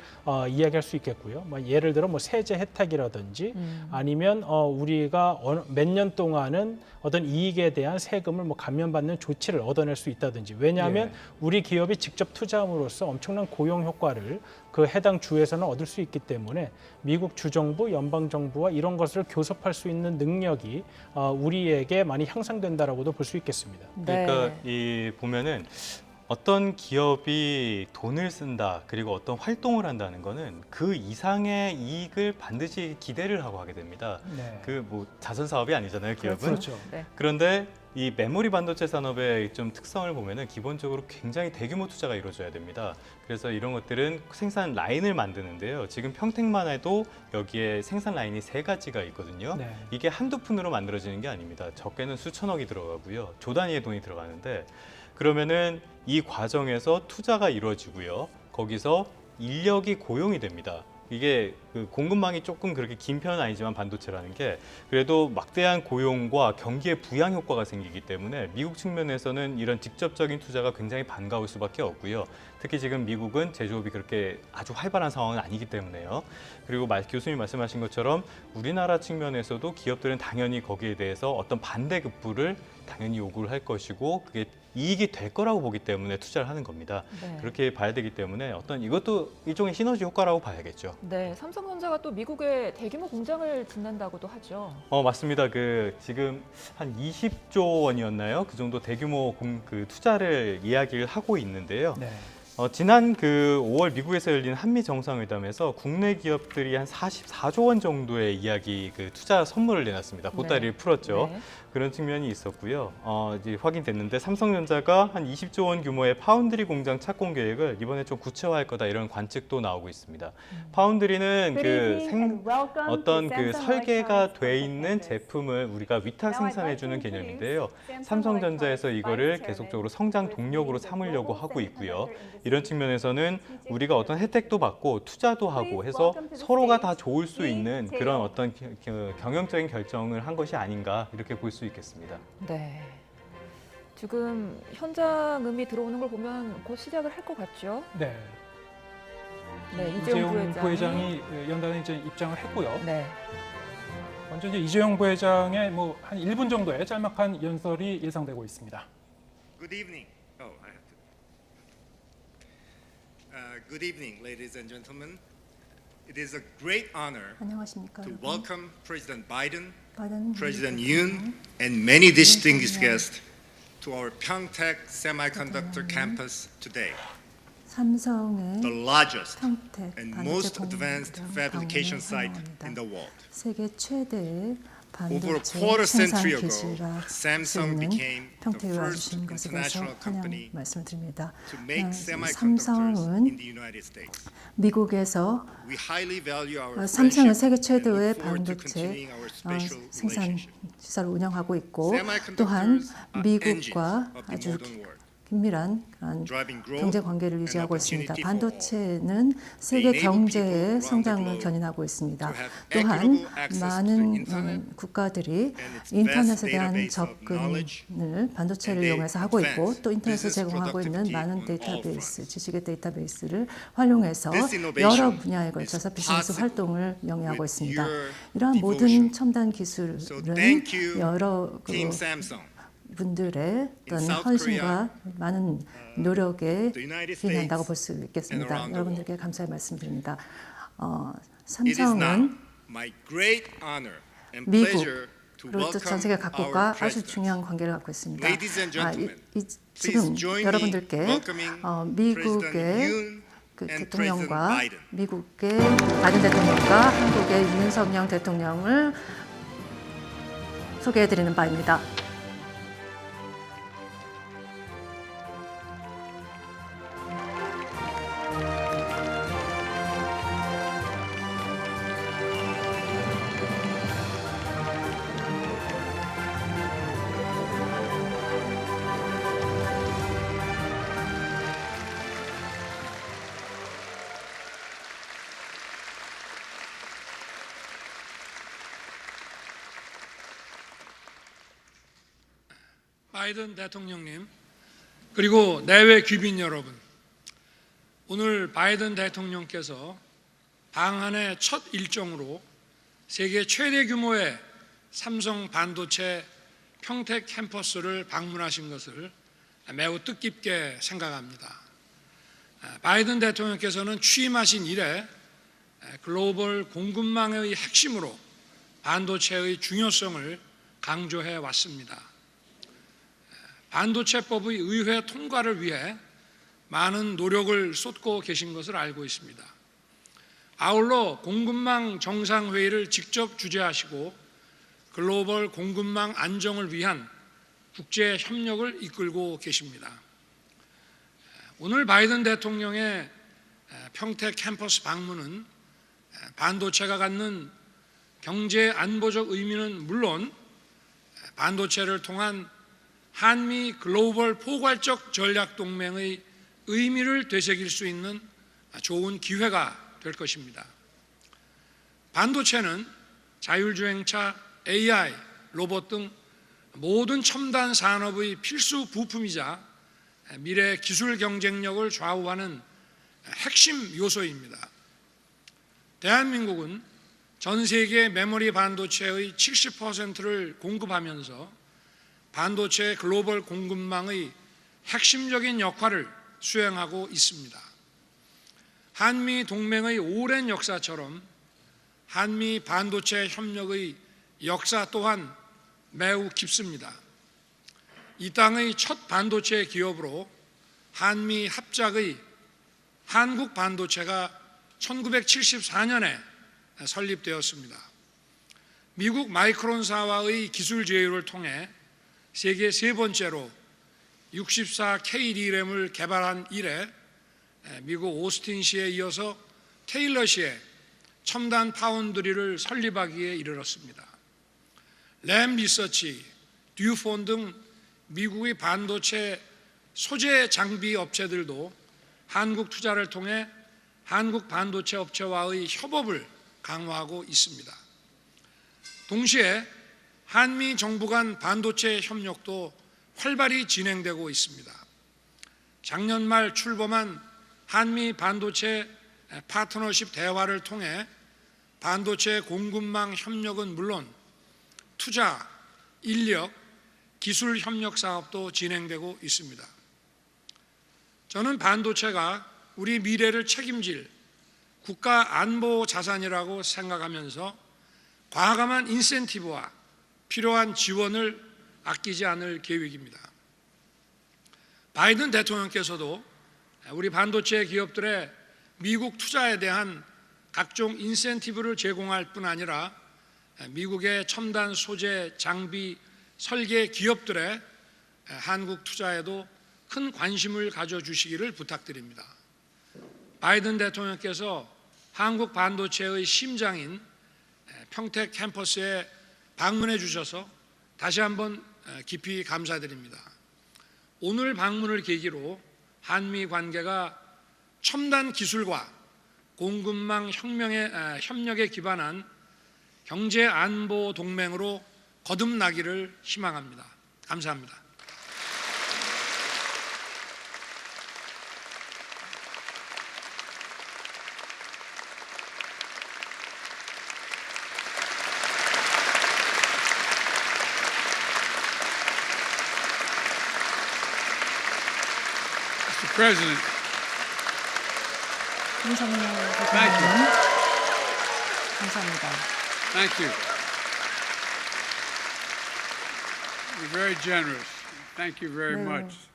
이야기할 수 있겠고요. 예를 들어 뭐 세제 혜택이라든지 아니면 우리가 몇 년 동안은 어떤 이익에 대한 세금을 뭐 감면받는 조치를 얻어낼 수 있다든지 왜냐하면 우리 기업이 직접 투자함으로써 엄청난 고용 효과를 그 해당 주에서는 얻을 수 있기 때문에 미국 주정부, 연방정부와 이런 것을 교섭할 수 있는 능력이 우리에게 많이 향상된다라고도 볼 수 있겠습니다. 네. 그러니까 이 보면은 어떤 기업이 돈을 쓴다 그리고 어떤 활동을 한다는 거는 그 이상의 이익을 반드시 기대를 하고 하게 됩니다. 네. 그 뭐 자선 사업이 아니잖아요, 기업은. 그렇죠. 네. 그런데 이 메모리 반도체 산업의 좀 특성을 보면은 기본적으로 굉장히 대규모 투자가 이루어져야 됩니다. 그래서 이런 것들은 생산 라인을 만드는데요. 지금 평택만 해도 여기에 생산 라인이 3가지가 있거든요. 네. 이게 한두 푼으로 만들어지는 게 아닙니다. 적게는 수천억이 들어가고요. 조 단위의 돈이 들어가는데 그러면은 이 과정에서 투자가 이루어지고요. 거기서 인력이 고용이 됩니다. 이게 그 공급망이 조금 그렇게 긴 편은 아니지만 반도체라는 게 그래도 막대한 고용과 경기의 부양 효과가 생기기 때문에 미국 측면에서는 이런 직접적인 투자가 굉장히 반가울 수밖에 없고요. 특히 지금 미국은 제조업이 그렇게 아주 활발한 상황은 아니기 때문에요. 그리고 교수님 말씀하신 것처럼 우리나라 측면에서도 기업들은 당연히 거기에 대해서 어떤 반대급부를 당연히 요구를 할 것이고 그게 이익이 될 거라고 보기 때문에 투자를 하는 겁니다. 네. 그렇게 봐야 되기 때문에 어떤 이것도 일종의 시너지 효과라고 봐야겠죠. 네, 삼성전자가 또 미국에 대규모 공장을 짓는다고도 하죠. 맞습니다. 그 지금 한 20조 원이었나요? 그 정도 대규모 그 투자를 이야기를 하고 있는데요. 네. 지난 그 5월 미국에서 열린 한미 정상회담에서 국내 기업들이 한 44조 원 정도의 이야기 그 투자 선물을 내놨습니다. 보따리를 풀었죠. 네. 그런 측면이 있었고요. 이제 확인됐는데 삼성전자가 한 20조 원 규모의 파운드리 공장 착공 계획을 이번에 좀 구체화할 거다 이런 관측도 나오고 있습니다. 파운드리는 어떤 그 설계가 돼 있는 제품을 우리가 위탁 생산해주는 개념인데요. 삼성전자에서 이거를 계속적으로 성장 동력으로 삼으려고 하고 있고요. 이런 측면에서는 우리가 어떤 혜택도 받고 투자도 하고 해서 서로가 다 좋을 수 있는 그런 어떤 경영적인 결정을 한 것이 아닌가 이렇게 볼 수 있겠습니다. 네. 지금 현장음이 들어오는 걸 보면 곧 시작을 할 것 같죠? 네. 네, 이재용 부회장이 연단에 이제 입장을 했고요. 네. 먼저 이제 이재용 부회장의 뭐 한 1분 정도의 짤막한 연설이 예상되고 있습니다. Good evening. Oh, I have to. Good evening, ladies and gentlemen. It is a great honor 안녕하십니까 to 여러분. welcome President Biden, 바이든 President 미국 Yoon, and many distinguished 대통령. guests to our Pyeongtaek Semiconductor Campus today, 삼성의 the largest 평택 and 반도체 most advanced 공장 fabrication 방문을 site 환영합니다. in the world. 세계 최대의 Over a 반도체 quarter 생산 century ago, 기지라 할수 Samsung 있는 became the 평택에 first 와주신 것에 대해서 international 환영 company 말씀을 드립니다. to make semiconductors 삼성은 in the United States. 미국에서 We highly value our 삼성은 friendship 세계 and 최대의 look forward to 반도체 continuing our special 생산 relationship. 시설을 운영하고 있고 Semiconductors 또한 are 미국과 engines of the 아주 modern world. 긴밀한 그런 driving growth 경제 관계를 and 유지하고 있습니다. opportunity for all. 반도체는 세계 enable 경제의 people around the 성장을 globe 견인하고 있습니다. to have 또한 equitable access to the 많은 internet 국가들이 and its 인터넷에 vast 대한 database of knowledge 접근을 반도체를 and they 이용해서 하고 있고 advance 또 인터넷을 business 제공하고 있는 productivity 많은 on all 데이터베이스, fronts. 지식의 데이터베이스를 활용해서 This innovation 여러 분야에 걸쳐서 is 비즈니스 possible 활동을 영위하고 with 있습니다. your 이러한 모든 devotion. 첨단 So 기술은 thank you, 여러 Team Samsung. 분들의 어떤 South 헌신과 많은 노력에 the United 기인한다고 States 볼 수 and 있겠습니다. around the 여러분들께 감사의 말씀드립니다. It is now 삼성은 my great honor and 미국, pleasure to 그리고 또 전 welcome 세계 our 각국과 아주 president. 중요한 관계를 갖고 있습니다. Ladies and gentlemen, 지금 please join me 여러분들께 welcoming President 미국의 Yoon 그 and 대통령과 President Biden. 미국의 바이든 대통령과 한국의 윤석열 대통령을 소개해드리는 바입니다. 바이든 대통령님, 그리고 내외 귀빈 여러분, 오늘 바이든 대통령께서 방한의 첫 일정으로 세계 최대 규모의 삼성 반도체 평택 캠퍼스를 방문하신 것을 매우 뜻깊게 생각합니다. 바이든 대통령께서는 취임하신 이래 글로벌 공급망의 핵심으로 반도체의 중요성을 강조해 왔습니다. 반도체법의 의회 통과를 위해 많은 노력을 쏟고 계신 것을 알고 있습니다. 아울러 공급망 정상회의를 직접 주재하시고 글로벌 공급망 안정을 위한 국제 협력을 이끌고 계십니다. 오늘 바이든 대통령의 평택 캠퍼스 방문은 반도체가 갖는 경제 안보적 의미는 물론 반도체를 통한 한미 글로벌 포괄적 전략 동맹의 의미를 되새길 수 있는 좋은 기회가 될 것입니다. 반도체는 자율주행차, AI, 로봇 등 모든 첨단 산업의 필수 부품이자 미래 기술 경쟁력을 좌우하는 핵심 요소입니다. 대한민국은 전 세계 메모리 반도체의 70%를 공급하면서 반도체 글로벌 공급망의 핵심적인 역할을 수행하고 있습니다. 한미 동맹의 오랜 역사처럼 한미 반도체 협력의 역사 또한 매우 깊습니다. 이 땅의 첫 반도체 기업으로 한미 합작의 한국 반도체가 1974년에 설립되었습니다. 미국 마이크론사와의 기술 제휴를 통해 세계 세 번째로 64K D램을 개발한 이래 미국 오스틴시에 이어서 테일러시에 첨단 파운드리를 설립하기에 이르렀습니다. 램 리서치, 듀폰 등 미국의 반도체 소재 장비 업체들도 한국 투자를 통해 한국 반도체 업체와의 협업을 강화하고 있습니다. 동시에 한미 정부 간 반도체 협력도 활발히 진행되고 있습니다. 작년 말 출범한 한미 반도체 파트너십 대화를 통해 반도체 공급망 협력은 물론 투자, 인력, 기술 협력 사업도 진행되고 있습니다. 저는 반도체가 우리 미래를 책임질 국가 안보 자산이라고 생각하면서 과감한 인센티브와 필요한 지원을 아끼지 않을 계획입니다. 바이든 대통령께서도 우리 반도체 기업들의 미국 투자에 대한 각종 인센티브를 제공할 뿐 아니라 미국의 첨단 소재, 장비, 설계 기업들의 한국 투자에도 큰 관심을 가져주시기를 부탁드립니다. 바이든 대통령께서 한국 반도체의 심장인 평택 캠퍼스에 방문해 주셔서 다시 한번 깊이 감사드립니다. 오늘 방문을 계기로 한미 관계가 첨단 기술과 공급망 협력에 기반한 경제 안보 동맹으로 거듭나기를 희망합니다. 감사합니다. Mr. President, 윤석열 Thank 대통령 you. 감사합니다. thank you. You're very generous. Thank you very 매우 much.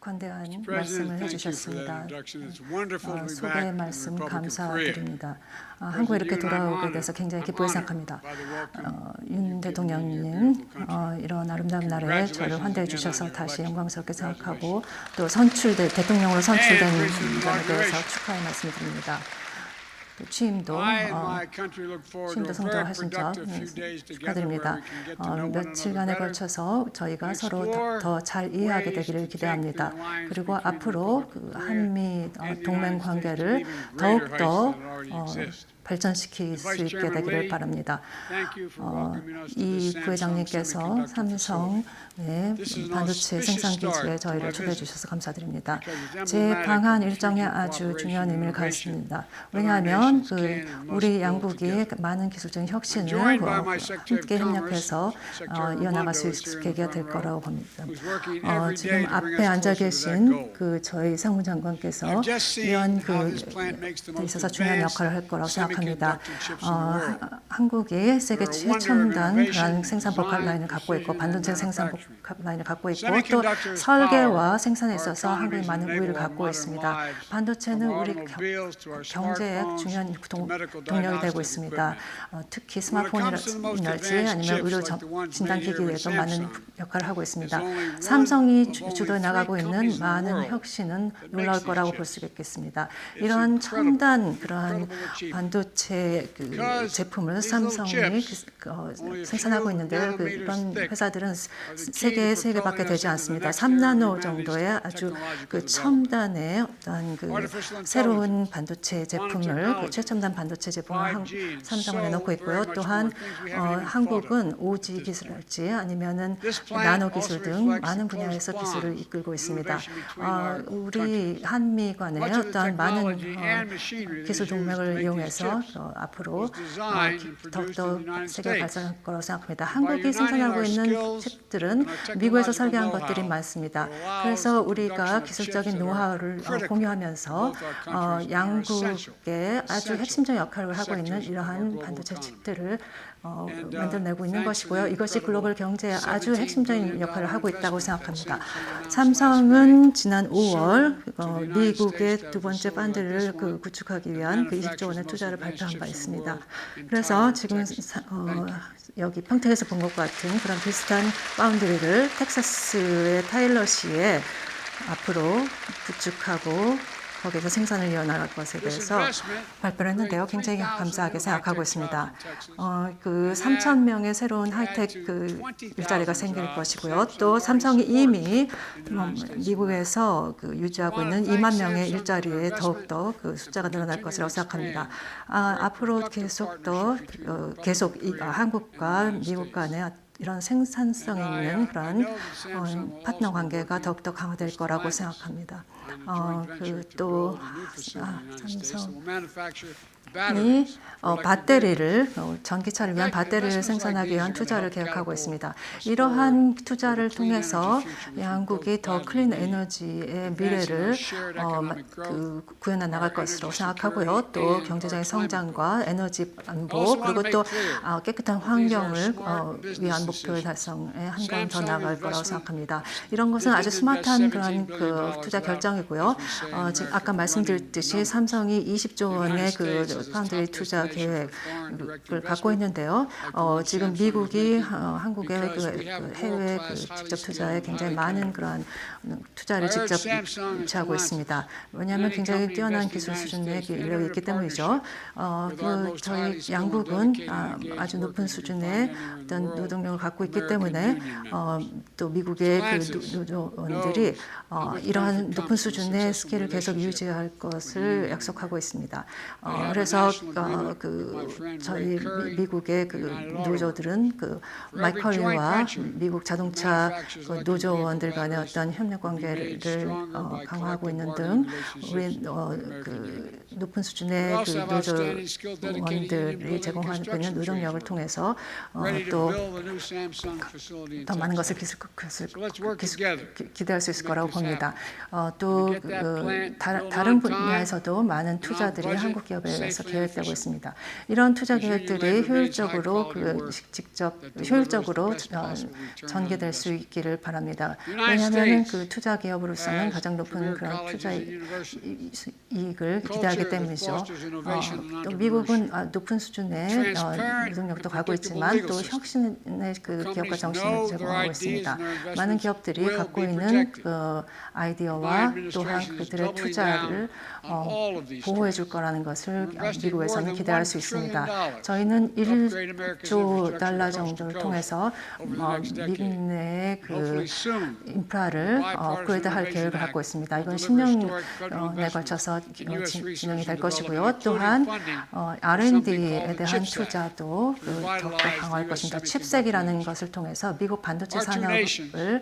관대한 President, 말씀을 thank you for that 해주셨습니다. introduction. It's wonderful to be back 소개 in the 말씀 Republic of Korea. 감사드립니다. 한국에 이렇게 돌아오게 돼서 굉장히 기쁘게 생각합니다. 윤 대통령님, 이런 아름다운 날에 저를 환대해 주셔서 다시 영광스럽게 생각하고 또 대통령으로 선출된 점에 대해서 축하의 말씀을 드립니다. 또 취임도 성공하신 점 축하드립니다. 며칠간에 걸쳐서 저희가 서로 더 잘 이해하게 되기를 기대합니다. 그리고 앞으로 그 한미 동맹 관계를 더욱더 발전시킬 수 있게 되기를 바랍니다. 이 부회장님께서 삼성의 반도체 생산 기지에 저희를 초대해 주셔서 감사드립니다. 제 방한 일정에 아주 중요한 의미를 가졌습니다. 왜냐하면 우리 양국이 많은 기술적인 혁신을 함께 협력해서 이어나갈 수 있을 계기가 될 거라고 봅니다. 지금 앞에 앉아 계신 저희 상무장관께서 이런 데 있어서 중요한 역할을 할 거라고 생각합니다. 한국이 세계 최첨단 그런 생산복 라인을 갖고 있고 반도체 생산복 라인을 갖고 있고 또 설계와 생산에 있어서 한국이 많은 우위를 갖고 있습니다. 반도체는 우리 경제의 중요한 동력이 되고 있습니다. 특히 스마트폰이랄지 아니면 의료 진단기기에도 많은 역할을 하고 있습니다. 삼성이 주도해 나가고 있는 많은 혁신은 놀라울 거라고 볼 수 있겠습니다. 이러한 첨단 그러한 반도체 제품을 삼성이 생산하고 있는데 이런 회사들은 세계에 3개밖에 되지 않습니다. 3나노 정도의 아주 첨단의 어떤 새로운 반도체 제품을 최첨단 반도체 제품을 삼성을 내놓고 있고요. 또한 한국은 5G 기술할지 아니면은 나노 기술 등 많은 분야에서 기술을 이끌고 있습니다. 우리 한미 간의 어떤 많은 기술 동맹을 이용해서 앞으로 더욱더 세계에 발전할 거라고 생각합니다. 한국이 생산하고 있는 칩들은 미국에서 설계한 것들이 많습니다. 그래서 우리가 기술적인 노하우를 공유하면서 양국의 아주 핵심적 역할을 하고 있는 이러한 반도체 칩들을 만들어내고 있는 것이고요. 이것이 글로벌 경제에 아주 핵심적인 역할을 하고 있다고 생각합니다. 삼성은 지난 5월 미국의 두 번째 파운드를 구축하기 위한 20조 원의 투자를 발표한 바 있습니다. 그래서 지금 여기 평택에서 본 것 같은 그런 비슷한 파운드리를 텍사스의 타일러시에 앞으로 구축하고 거기서 생산을 이어나갈 것에 대해서 발표를 했는데요. 굉장히 감사하게 생각하고 있습니다. 3,000명의 새로운 하이텍 일자리가 생길 것이고요. 또 삼성이 이미 미국에서 유지하고 있는 2만 명의 일자리에 더욱더 숫자가 늘어날 것이라고 생각합니다. 앞으로 계속 한국과 미국 간의 이런 생산성 있는 그런 파트너 관계가 더욱더 강화될 거라고 생각합니다. 또 삼성이 배터리를 전기차를 위한 배터리를 생산하기 위한 투자를 계획하고 있습니다. 이러한 투자를 통해서 양국이 더 클린 에너지의 미래를 구현해 나갈 것으로 생각하고요. 또 경제적인 성장과 에너지 안보 그리고 또 깨끗한 환경을 위한 목표의 달성에 한 번 더 나아갈 거라고 생각합니다. 이런 것은 아주 스마트한 그런 투자 결정을 예정이고요. 지금 아까 말씀드렸듯이 삼성이 20조 원의 그 파운드리 투자 계획을 갖고 있는데요. 지금 미국이 한국의 그 해외 그 직접 투자에 굉장히 많은 그러한 투자를 직접 유치하고 있습니다. 왜냐하면 굉장히 뛰어난 기술 수준의 인력이 있기 때문이죠. 저희 양국은 아주 높은 수준의 어떤 노동력을 갖고 있기 때문에 또 미국의 그 노조원들이 이러한 높은 수준의 스킬을 계속 유지할 것을 약속하고 있습니다. 그래서 저희 미국의 그 노조들은 그 마이컬리와 미국 자동차 노조원들 간의 어떤 협력 관계를 강화하고 있는 등 우리 그 높은 수준의 그 노조원들이 제공하고 있는 노동력을 통해서 또 더 많은 것을 기대할 수 있을 거라고 봅니다. 또 다른 분야에서도 많은 투자들이 한국 기업에서 계획되고 있습니다. 이런 투자 계획들이 효율적으로 전개될 수 있기를 바랍니다. 왜냐하면 그 투자 기업으로서는 가장 높은 그런 투자 이익을 기대하기 때문이죠. 또 미국은 높은 수준의 노동력도 가고 있지만 또 혁신의 그 기업가 정신을 제공하고 있습니다. 많은 기업들이 갖고 있는 그 아이디어와 또한 그들의 투자를 보호해 줄 거라는 것을 미국에서는 기대할 수 있습니다. 저희는 1조 달러 정도를 통해서 미국 내의 그 인프라를 업그레이드할 계획을 갖고 있습니다. 이건 10년에 걸쳐서 진행이 될 것이고요. 또한 R&D에 대한 투자도 더욱더 강화할 것입니다. 칩색이라는 것을 통해서 미국 반도체 산업을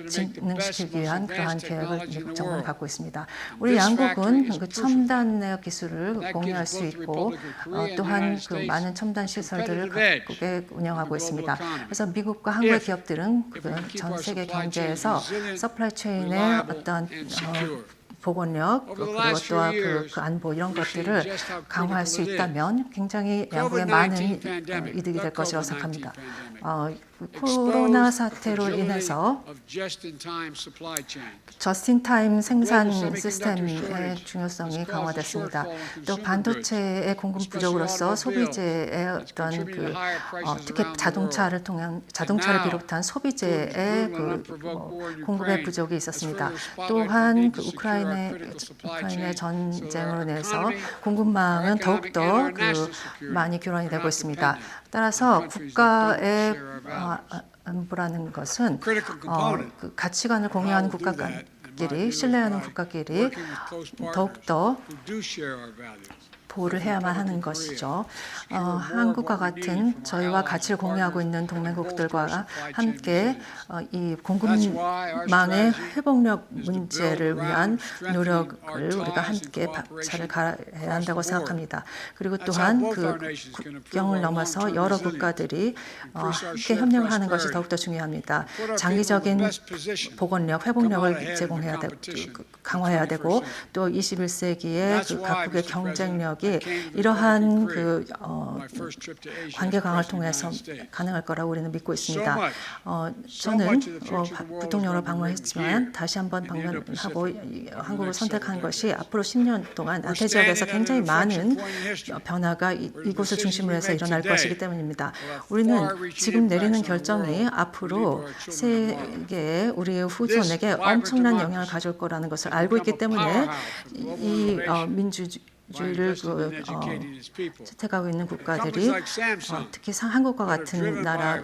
진흥시키기 위한 그러한 계획을 미국 정부는 갖고 있습니다. 우리 양국은 그 첨단의 기술을 공유할 수 있고 또한 그 많은 첨단 시설들을 각국에 운영하고 있습니다. 그래서 미국과 한국의 기업들은 전 세계 경제에서 서플라이 체인의 어떤 보건력 그리고 또한 그 안보 이런 것들을 강화할 수 있다면 굉장히 양국에 많은 이득이 될 것이라고 생각합니다. 코로나 사태로 인해서 저스틴타임 생산 시스템의 중요성이 강화됐습니다. 또 반도체의 공급 부족으로서 소비재의 어떤 특히 자동차를 비롯한 소비재의 공급의 부족이 있었습니다. 또한 그 우크라이나의 전쟁으로 인해서 공급망은 더욱더 많이 교란이 되고 있습니다. 따라서 국가의 안보라는 것은 그 가치관을 공유하는 국가끼리 신뢰하는 국가끼리 더욱더 보호를 해야만 하는 것이죠. 한국과 같은 저희와 가치를 공유하고 있는 동맹국들과 함께 이 공급망의 회복력 문제를 위한 노력을 우리가 함께 박차를 가해야 한다고 생각합니다. 그리고 또한 그 국경을 넘어서 여러 국가들이 함께 협력을 하는 것이 더욱더 중요합니다. 장기적인 보건력, 회복력을 제공해야 되고 강화해야 되고 또 21세기의 그 각국의 경쟁력이 이러한 관계 강화를 통해서 가능할 거라고 우리는 믿고 있습니다. 저는 부통령으로 방문했지만 다시 한번 방문하고 한국을 선택한 것이 앞으로 10년 동안 아태 지역에서 굉장히 많은 변화가 이곳을 중심으로 해서 일어날 것이기 때문입니다. 우리는 지금 내리는 결정이 앞으로 세계의 우리의 후손에게 엄청난 영향을 가져올 거라는 것을 알고 있기 때문에 이 민주주의를 채택하고 있는 국가들이 특히 한국과 같은 나라,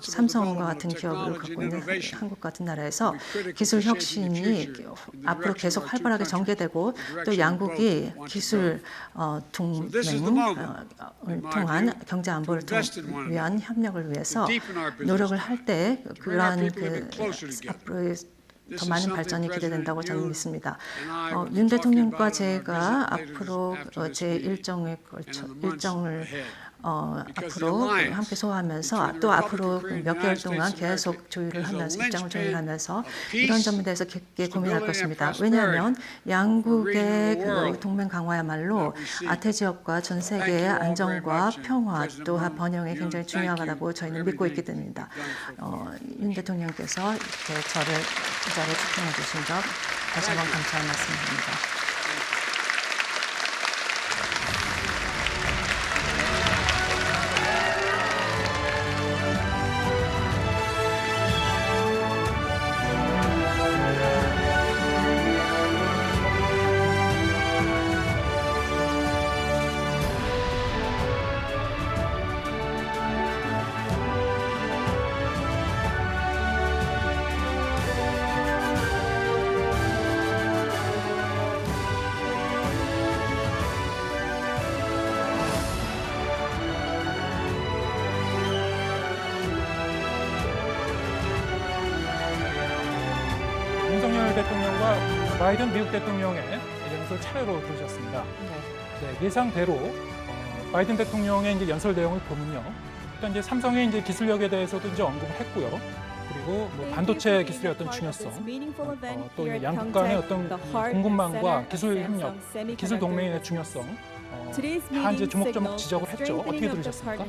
삼성과 같은 기업을 갖고 있는 한국 같은 나라에서 기술 혁신이 앞으로 계속 활발하게 전개되고 또 양국이 기술 동맹을 통한 경제 안보를 위한 협력을 위해서 노력을 할 때 그러한 앞으로의 더 많은 발전이 기대된다고 저는 믿습니다. 윤 대통령과 제가 앞으로 제 일정을 앞으로 함께 소화하면서 또 앞으로 몇 개월 동안 계속 입장을 조율하면서 이런 점에 대해서 깊게 고민할 것입니다. 왜냐하면 양국의 동맹 강화야말로 아태 지역과 전 세계의 안정과 평화 또한 번영에 굉장히 중요하다고 저희는 믿고 있기 때문입니다. 윤 대통령께서 이렇게 저를 이 자리에 초청해 주신 점 다시 한번 감사의 말씀드립니다. 윤석열 대통령과 바이든 미국 대통령의 연설 차례로 들으셨습니다. 네, 예상대로 바이든 대통령의 이제 연설 내용을 보면요, 일단 이제 삼성의 이제 기술력에 대해서도 이제 언급을 했고요. 그리고 뭐 반도체 기술의 어떤 중요성, 또 이제 양국 간의 어떤 공급망과 기술 협력, 기술 동맹의 중요성, 다 이제 조목조목 지적을 했죠. 어떻게 들으셨습니까?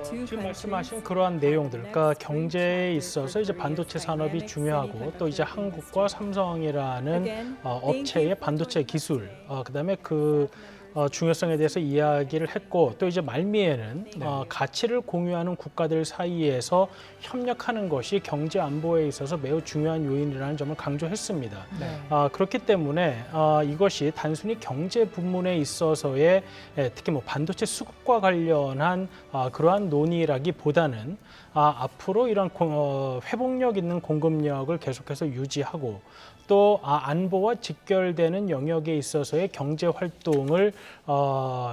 지금 말씀하신 그러한 내용들, 그러니까 경제에 있어서 이제 반도체 산업이 중요하고 또 이제 한국과 삼성이라는 업체의 반도체 기술, 그다음에 그 중요성에 대해서 이야기를 했고 또 이제 말미에는 가치를 공유하는 국가들 사이에서 협력하는 것이 경제 안보에 있어서 매우 중요한 요인이라는 점을 강조했습니다. 그렇기 때문에 이것이 단순히 경제 부문에 있어서의 특히 뭐 반도체 수급과 관련한 그러한 논의라기보다는 앞으로 이런 회복력 있는 공급력을 계속해서 유지하고 또 안보와 직결되는 영역에 있어서의 경제 활동을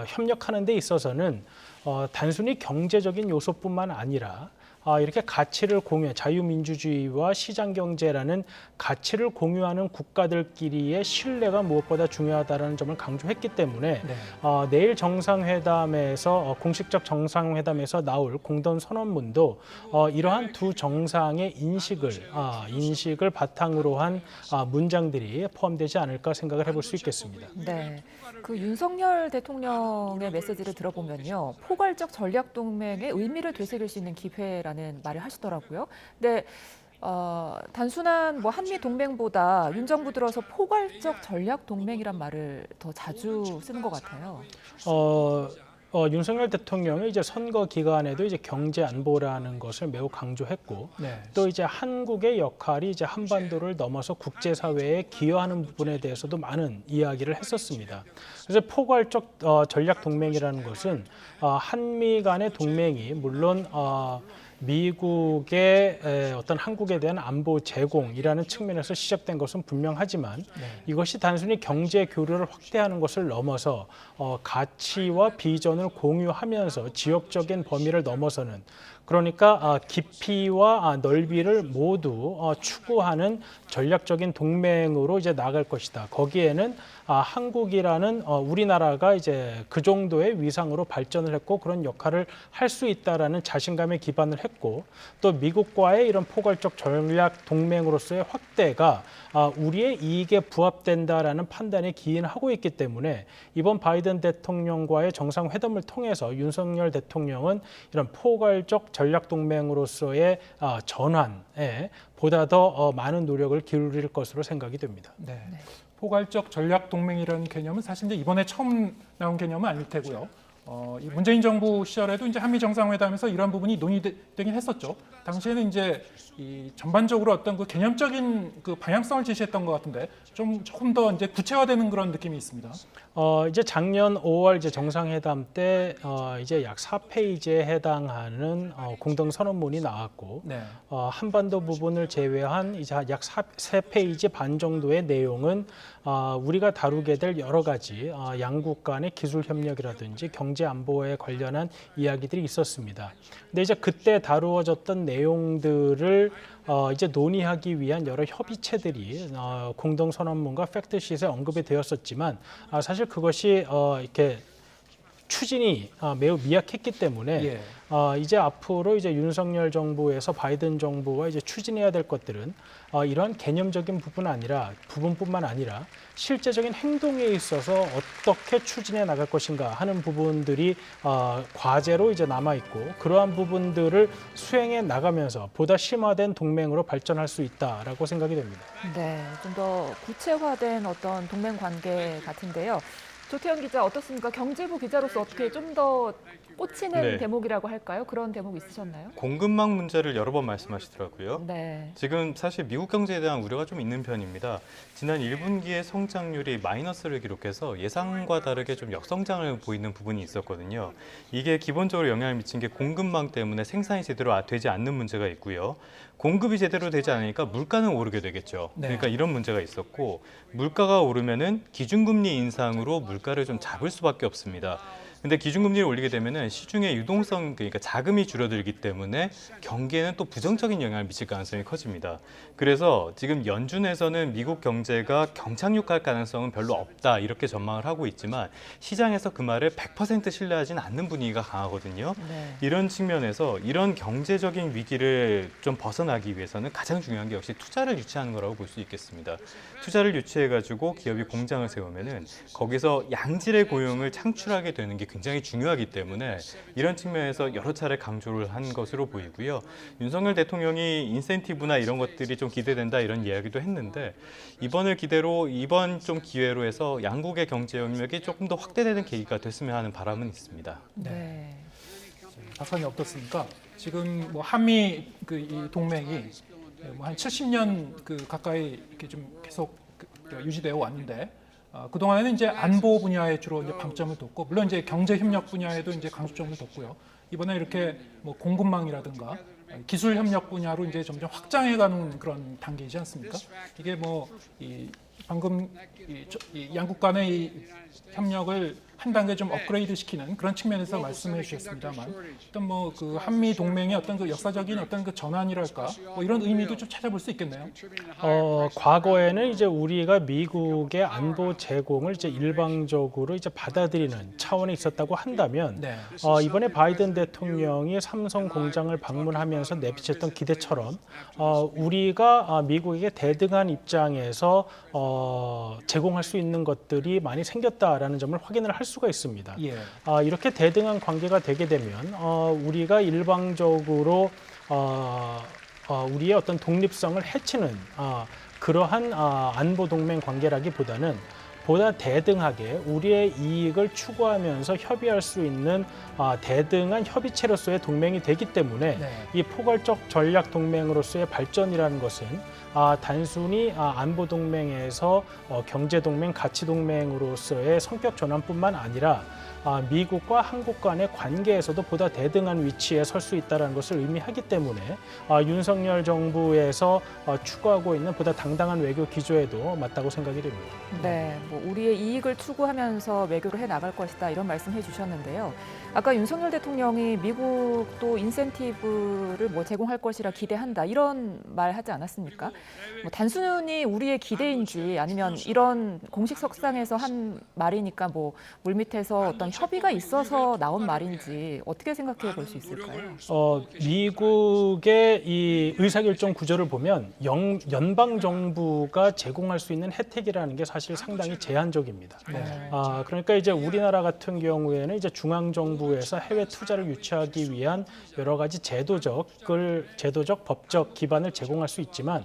협력하는 데 있어서는 단순히 경제적인 요소뿐만 아니라 이렇게 가치를 공유, 자유민주주의와 시장경제라는 가치를 공유하는 국가들끼리의 신뢰가 무엇보다 중요하다는 점을 강조했기 때문에 내일 정상회담에서 공식적 정상회담에서 나올 공동선언문도 이러한 두 정상의 인식을 바탕으로 한 문장들이 포함되지 않을까 생각을 해볼 수 있겠습니다. 네, 그 윤석열 대통령의 메시지를 들어보면요, 포괄적 전략 동맹의 의미를 되새길 수 있는 기회라는 말을 하시더라고요. 근데 단순한 뭐 한미 동맹보다 윤 정부 들어서 포괄적 전략 동맹이란 말을 더 자주 쓰는 것 같아요. 윤석열 대통령이 이제 선거 기간에도 이제 경제 안보라는 것을 매우 강조했고 또 이제 한국의 역할이 이제 한반도를 넘어서 국제사회에 기여하는 부분에 대해서도 많은 이야기를 했었습니다. 그래서 포괄적 전략 동맹이라는 것은 한미 간의 동맹이 물론 미국의 어떤 한국에 대한 안보 제공이라는 측면에서 시작된 것은 분명하지만 이것이 단순히 경제 교류를 확대하는 것을 넘어서 가치와 비전을 공유하면서 지역적인 범위를 넘어서는, 그러니까 깊이와 넓이를 모두 추구하는 전략적인 동맹으로 이제 나아갈 것이다. 거기에는 한국이라는 우리나라가 이제 그 정도의 위상으로 발전을 했고 그런 역할을 할 수 있다라는 자신감에 기반을 했고 또 미국과의 이런 포괄적 전략 동맹으로서의 확대가 우리의 이익에 부합된다라는 판단에 기인하고 있기 때문에 이번 바이든 대통령과의 정상회담을 통해서 윤석열 대통령은 이런 포괄적 전략 동맹으로서의 전환에 보다 더 많은 노력을 기울일 것으로 생각이 됩니다. 포괄적 전략 동맹이라는 개념은 사실 이제 이번에 처음 나온 개념은 아닐 테고요. 이 문재인 정부 시절에도 이제 한미 정상회담에서 이런 부분이 논의되긴 했었죠. 당시에는 이제 이 전반적으로 어떤 그 개념적인 그 방향성을 제시했던 것 같은데 조금 더 이제 구체화되는 그런 느낌이 있습니다. 이제 작년 5월 이제 정상회담 때 이제 약 4페이지에 해당하는 공동 선언문이 나왔고 한반도 부분을 제외한 이제 약 3페이지 반 정도의 내용은 우리가 다루게 될 여러 가지 양국 간의 기술 협력이라든지 경제 안보에 관련한 이야기들이 있었습니다. 근데 이제 그때 다루어졌던 내용들을 이제 논의하기 위한 여러 협의체들이 공동 선언문과 팩트시트에 언급이 되었었지만 사실 그것이 이렇게 추진이 매우 미약했기 때문에 예. 이제 앞으로 이제 윤석열 정부에서 바이든 정부가 이제 추진해야 될 것들은 이러한 개념적인 부분뿐만 아니라 실제적인 행동에 있어서 어떻게 추진해 나갈 것인가 하는 부분들이 과제로 이제 남아 있고 그러한 부분들을 수행해 나가면서 보다 심화된 동맹으로 발전할 수 있다라고 생각이 됩니다. 네, 좀 더 구체화된 어떤 동맹 관계 같은데요. 조태현 기자 어떻습니까? 경제부 기자로서 어떻게 좀 더 꽂히는 네. 대목이라고 할까요? 그런 대목 있으셨나요? 공급망 문제를 여러 번 말씀하시더라고요. 네. 지금 사실 미국 경제에 대한 우려가 좀 있는 편입니다. 지난 1분기에 성장률이 마이너스를 기록해서 예상과 다르게 좀 역성장을 보이는 부분이 있었거든요. 이게 기본적으로 영향을 미친 게 공급망 때문에 생산이 제대로 되지 않는 문제가 있고요. 공급이 제대로 되지 않으니까 물가는 오르게 되겠죠. 네. 그러니까 이런 문제가 있었고 물가가 오르면은 기준금리 인상으로 물가를 좀 잡을 수밖에 없습니다. 근데 기준금리를 올리게 되면은 시중의 유동성, 그러니까 자금이 줄어들기 때문에 경기에는 또 부정적인 영향을 미칠 가능성이 커집니다. 그래서 지금 연준에서는 미국 경제가 경착륙할 가능성은 별로 없다 이렇게 전망을 하고 있지만 시장에서 그 말을 100% 신뢰하지는 않는 분위기가 강하거든요. 네. 이런 측면에서 이런 경제적인 위기를 좀 벗어나기 위해서는 가장 중요한 게 역시 투자를 유치하는 거라고 볼 수 있겠습니다. 투자를 유치해가지고 기업이 공장을 세우면은 거기서 양질의 고용을 창출하게 되는 게 굉장히 중요하기 때문에 이런 측면에서 여러 차례 강조를 한 것으로 보이고요. 윤석열 대통령이 인센티브나 이런 것들이 좀 기대된다 이런 이야기도 했는데 이번 좀 기회로 해서 양국의 경제 영역이 조금 더 확대되는 계기가 됐으면 하는 바람은 있습니다. 네. 박사님 어떻습니까? 지금 뭐 한미 이 동맹이 뭐 한 70년 가까이 이렇게 좀 계속 유지되어 왔는데 그동안에는 이제 안보 분야에 주로 이제 방점을 뒀고 물론 이제 경제 협력 분야에도 이제 강조점을 뒀고요. 이번에 이렇게 뭐 공급망이라든가 기술 협력 분야로 이제 점점 확장해가는 그런 단계이지 않습니까? 이게 뭐 방금 이 양국 간의 이 협력을 한 단계 좀 업그레이드 시키는 그런 측면에서 말씀해 주셨습니다만 어떤 뭐 그 한미 동맹의 어떤 그 역사적인 어떤 그 전환이랄까 뭐 이런 의미도 좀 찾아볼 수 있겠네요. 과거에는 이제 우리가 미국의 안보 제공을 이제 일방적으로 이제 받아들이는 차원에 있었다고 한다면 네. 이번에 바이든 대통령이 삼성 공장을 방문하면서 내비쳤던 기대처럼 우리가 미국에게 대등한 입장에서 제공할 수 있는 것들이 많이 생겼다라는 점을 확인을 할 수가 있습니다. 예. 이렇게 대등한 관계가 되게 되면 우리가 일방적으로 우리의 어떤 독립성을 해치는 그러한 안보 동맹 관계라기보다는 보다 대등하게 우리의 이익을 추구하면서 협의할 수 있는 대등한 협의체로서의 동맹이 되기 때문에 네. 이 포괄적 전략 동맹으로서의 발전이라는 것은 단순히 안보 동맹에서 경제 동맹, 가치 동맹으로서의 성격 전환뿐만 아니라 미국과 한국 간의 관계에서도 보다 대등한 위치에 설 수 있다는 것을 의미하기 때문에 윤석열 정부에서 추구하고 있는 보다 당당한 외교 기조에도 맞다고 생각이 됩니다. 네, 뭐 우리의 이익을 추구하면서 외교를 해 나갈 것이다 이런 말씀해 주셨는데요. 아까 윤석열 대통령이 미국도 인센티브를 뭐 제공할 것이라 기대한다 이런 말 하지 않았습니까? 뭐 단순히 우리의 기대인지 아니면 이런 공식 석상에서 한 말이니까 뭐 물밑에서 어떤 협의가 있어서 나온 말인지 어떻게 생각해 볼 수 있을까요? 미국의 이 의사결정 구조를 보면 연방 정부가 제공할 수 있는 혜택이라는 게 사실 상당히 제한적입니다. 네. 그러니까 이제 우리나라 같은 경우에는 이제 중앙 정부에서 해외 투자를 유치하기 위한 여러 가지 제도적 법적 기반을 제공할 수 있지만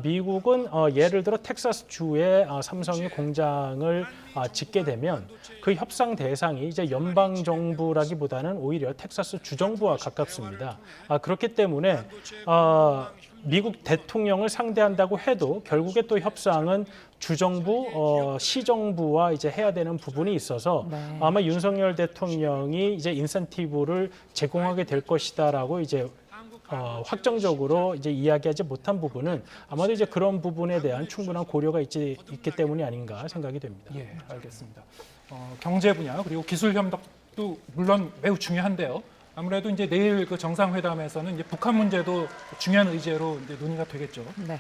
미국은 예를 들어 텍사스 주에 삼성이 공장을 짓게 되면 그 협상 대상이 이제 연방 정부라기보다는 오히려 텍사스 주정부와 가깝습니다. 그렇기 때문에 미국 대통령을 상대한다고 해도 결국에 또 협상은 주정부, 시정부와 이제 해야 되는 부분이 있어서 네. 아마 윤석열 대통령이 이제 인센티브를 제공하게 될 것이다라고 이제 확정적으로 이제 이야기하지 못한 부분은 아마도 이제 그런 부분에 대한 충분한 고려가 있기 때문이 아닌가 생각이 됩니다. 예, 알겠습니다. 경제 분야 그리고 기술 협력도 물론 매우 중요한데요. 아무래도 이제 내일 그 정상회담에서는 이제 북한 문제도 중요한 의제로 이제 논의가 되겠죠. 네.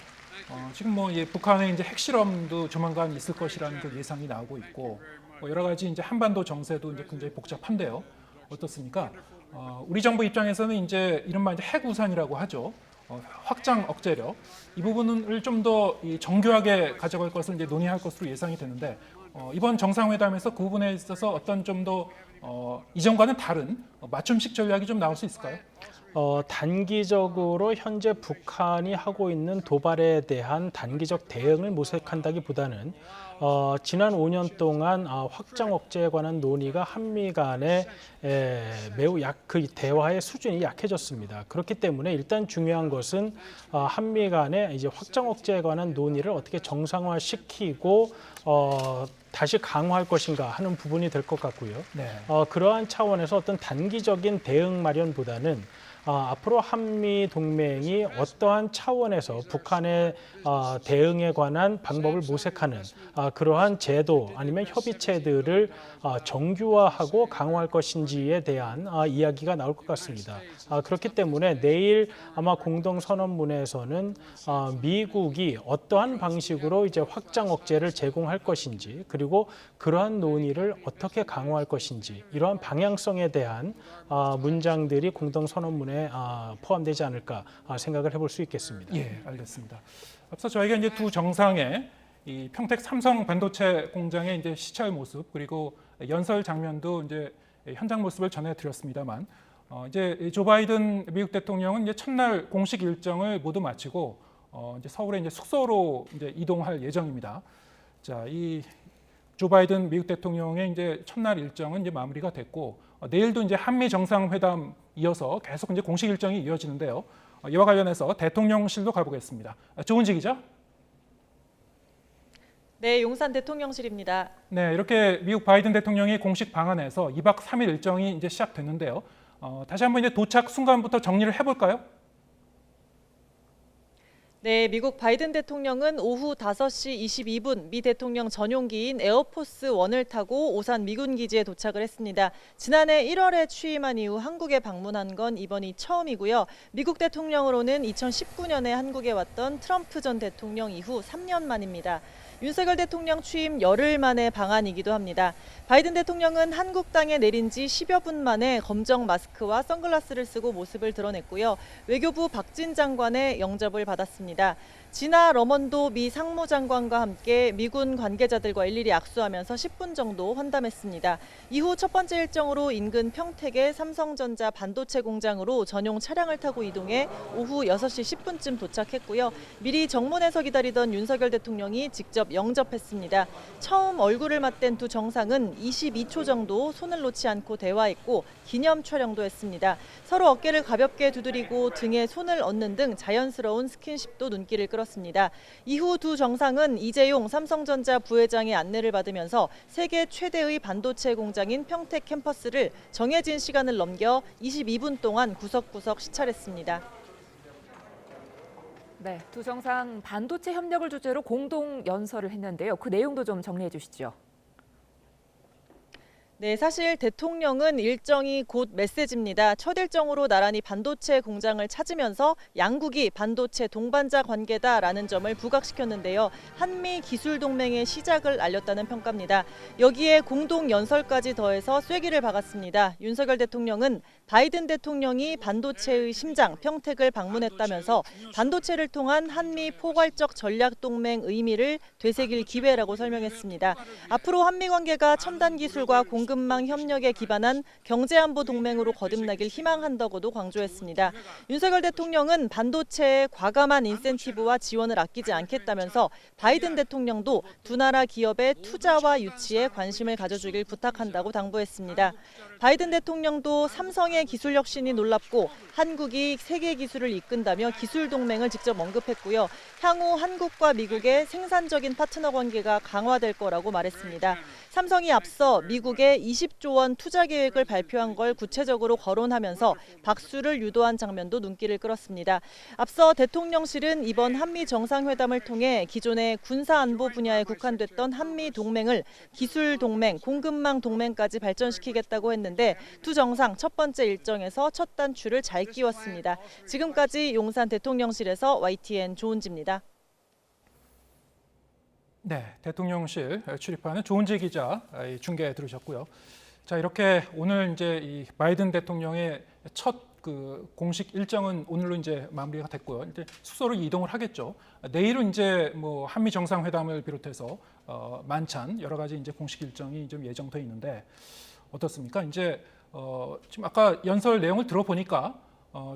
지금 뭐 북한의 이제 핵실험도 조만간 있을 것이라는 그 예상이 나오고 있고 여러 가지 이제 한반도 정세도 이제 굉장히 복잡한데요. 어떻습니까? 우리 정부 입장에서는 이제 이른바 이제 핵우산이라고 하죠. 확장 억제력 이 부분을 좀 더 정교하게 가져갈 것을 이제 논의할 것으로 예상이 되는데 이번 정상회담에서 그 부분에 있어서 어떤 좀 더 이전과는 다른 맞춤식 전략이 좀 나올 수 있을까요? 단기적으로 현재 북한이 하고 있는 도발에 대한 단기적 대응을 모색한다기보다는 지난 5년 동안 확장 억제에 관한 논의가 한미 간에 매우 그 대화의 수준이 약해졌습니다. 그렇기 때문에 일단 중요한 것은 한미 간에 이제 확장 억제에 관한 논의를 어떻게 정상화시키고 다시 강화할 것인가 하는 부분이 될 것 같고요. 네. 그러한 차원에서 어떤 단기적인 대응 마련보다는 앞으로 한미 동맹이 어떠한 차원에서 북한의 대응에 관한 방법을 모색하는 그러한 제도 아니면 협의체들을 정규화하고 강화할 것인지에 대한 이야기가 나올 것 같습니다. 그렇기 때문에 내일 아마 공동선언문에서는 미국이 어떠한 방식으로 이제 확장 억제를 제공할 것인지 그리고 그러한 논의를 어떻게 강화할 것인지 이러한 방향성에 대한 문장들이 공동선언문에 포함되지 않을까 생각을 해볼 수 있겠습니다. 예, 알겠습니다. 앞서 저희가 이제 두 정상의 이 평택 삼성 반도체 공장의 이제 시찰 모습 그리고 연설 장면도 이제 현장 모습을 전해드렸습니다만 이제 조 바이든 미국 대통령은 이제 첫날 공식 일정을 모두 마치고 이제 서울의 이제 숙소로 이제 이동할 예정입니다. 자, 이 조 바이든 미국 대통령의 이제 첫날 일정은 이제 마무리가 됐고 내일도 이제 한미 정상회담 이어서 계속 이제 공식 일정이 이어지는데요. 이와 관련해서 대통령실로 가보겠습니다. 조은지 기자. 네, 용산 대통령실입니다. 네, 이렇게 미국 바이든 대통령이 공식 방한해서 2박 3일 일정이 이제 시작됐는데요. 다시 한번 이제 도착 순간부터 정리를 해볼까요? 네, 미국 바이든 대통령은 오후 5시 22분 미 대통령 전용기인 에어포스 1을 타고 오산 미군 기지에 도착을 했습니다. 지난해 1월에 취임한 이후 한국에 방문한 건 이번이 처음이고요. 미국 대통령으로는 2019년에 한국에 왔던 트럼프 전 대통령 이후 3년 만입니다. 윤석열 대통령 취임 열흘 만의 방한이기도 합니다. 바이든 대통령은 한국 땅에 내린 지 10여 분 만에 검정 마스크와 선글라스를 쓰고 모습을 드러냈고요. 외교부 박진 장관의 영접을 받았습니다. 지나 러먼도 미 상무장관과 함께 미군 관계자들과 일일이 악수하면서 10분 정도 환담했습니다. 이후 첫 번째 일정으로 인근 평택의 삼성전자 반도체 공장으로 전용 차량을 타고 이동해 오후 6시 10분쯤 도착했고요. 미리 정문에서 기다리던 윤석열 대통령이 직접 영접했습니다. 처음 얼굴을 맞댄 두 정상은 22초 정도 손을 놓지 않고 대화했고 기념 촬영도 했습니다. 서로 어깨를 가볍게 두드리고 등에 손을 얹는 등 자연스러운 스킨십도 눈길을 끌었습니다. 이후 두 정상은 이재용 삼성전자 부회장의 안내를 받으면서 세계 최대의 반도체 공장인 평택 캠퍼스를 정해진 시간을 넘겨 22분 동안 구석구석 시찰했습니다. 네, 두 정상 반도체 협력을 주제로 공동 연설을 했는데요. 그 내용도 좀 정리해 주시죠. 네, 사실 대통령은 일정이 곧 메시지입니다. 첫 일정으로 나란히 반도체 공장을 찾으면서 양국이 반도체 동반자 관계다라는 점을 부각시켰는데요. 한미 기술 동맹의 시작을 알렸다는 평가입니다. 여기에 공동 연설까지 더해서 쐐기를 박았습니다. 윤석열 대통령은 바이든 대통령이 반도체의 심장 평택을 방문했다면서 반도체를 통한 한미 포괄적 전략 동맹 의미를 되새길 기회라고 설명했습니다. 앞으로 한미 관계가 첨단 기술과 공급망 협력에 기반한 경제안보 동맹으로 거듭나길 희망한다고도 강조했습니다. 윤석열 대통령은 반도체에 과감한 인센티브와 지원을 아끼지 않겠다면서 바이든 대통령도 두 나라 기업의 투자와 유치에 관심을 가져주길 부탁한다고 당부했습니다. 바이든 대통령도 삼성의 기술 혁신이 놀랍고 한국이 세계 기술을 이끈다며 기술 동맹을 직접 언급했고요. 향후 한국과 미국의 생산적인 파트너 관계가 강화될 거라고 말했습니다. 삼성이 앞서 미국의 20조 원 투자 계획을 발표한 걸 구체적으로 거론하면서 박수를 유도한 장면도 눈길을 끌었습니다. 앞서 대통령실은 이번 한미 정상회담을 통해 기존의 군사안보 분야에 국한됐던 한미 동맹을 기술 동맹, 공급망 동맹까지 발전시키겠다고 했는데 두 정상 첫 번째 일정에서 첫 단추를 잘 끼웠습니다. 지금까지 용산 대통령실에서 YTN 조은지입니다. 네, 대통령실 출입하는 조은지 기자 중계 들으셨고요. 자, 이렇게 오늘 이제 이 바이든 대통령의 첫 그 공식 일정은 오늘로 이제 마무리가 됐고요. 이제 숙소로 이동을 하겠죠. 내일은 이제 뭐 한미 정상회담을 비롯해서 만찬 여러 가지 이제 공식 일정이 좀 예정돼 있는데 어떻습니까? 이제 지금 아까 연설 내용을 들어보니까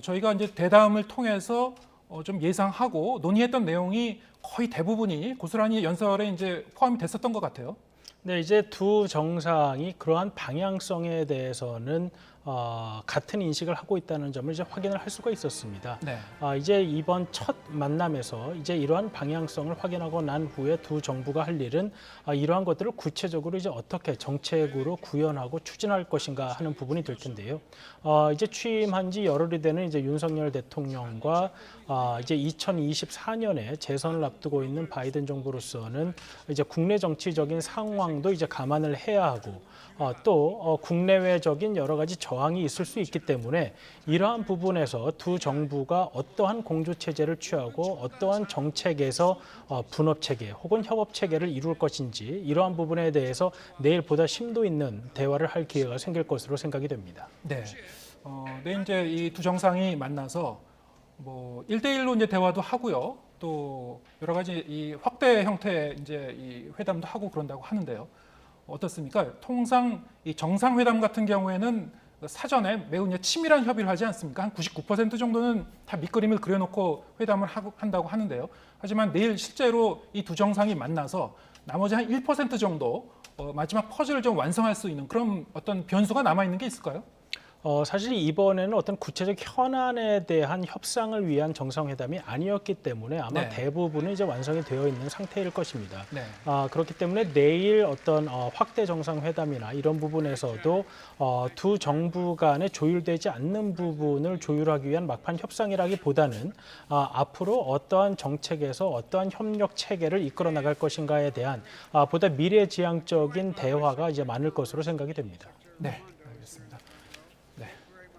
저희가 이제 대담을 통해서 좀 예상하고 논의했던 내용이 거의 대부분이 고스란히 연설에 이제 포함이 됐었던 것 같아요. 네, 이제 두 정상이 그러한 방향성에 대해서는 같은 인식을 하고 있다는 점을 이제 확인을 할 수가 있었습니다. 네. 이제 이번 첫 만남에서 이제 이러한 방향성을 확인하고 난 후에 두 정부가 할 일은 이러한 것들을 구체적으로 이제 어떻게 정책으로 구현하고 추진할 것인가 하는 부분이 될 텐데요. 이제 취임한 지 열흘이 되는 이제 윤석열 대통령과 이제 2024년에 재선을 앞두고 있는 바이든 정부로서는 이제 국내 정치적인 상황도 이제 감안을 해야 하고 또 국내외적인 여러 가지 저항이 있을 수 있기 때문에 이러한 부분에서 두 정부가 어떠한 공조 체제를 취하고 어떠한 정책에서 분업 체계 혹은 협업 체계를 이룰 것인지 이러한 부분에 대해서 내일 보다 심도 있는 대화를 할 기회가 생길 것으로 생각이 됩니다. 네. 내일 이제 이 두 정상이 만나서 뭐 1대1로 이제 대화도 하고요. 또 여러 가지 이 확대 형태의 이제 이 회담도 하고 그런다고 하는데요. 어떻습니까? 통상 이 정상회담 같은 경우에는 사전에 매우 이제 치밀한 협의를 하지 않습니까? 한 99% 정도는 다 밑그림을 그려놓고 회담을 한다고 하는데요. 하지만 내일 실제로 이 두 정상이 만나서 나머지 한 1% 정도 마지막 퍼즐을 좀 완성할 수 있는 그런 어떤 변수가 남아 있는 게 있을까요? 사실 이번에는 어떤 구체적 현안에 대한 협상을 위한 정상회담이 아니었기 때문에 아마 네. 대부분은 이제 완성이 되어 있는 상태일 것입니다. 네. 그렇기 때문에 내일 어떤 확대 정상회담이나 이런 부분에서도 두 정부 간에 조율되지 않는 부분을 조율하기 위한 막판 협상이라기보다는 앞으로 어떠한 정책에서 어떠한 협력 체계를 이끌어 나갈 것인가에 대한 보다 미래지향적인 대화가 이제 많을 것으로 생각이 됩니다. 네, 알겠습니다. 네,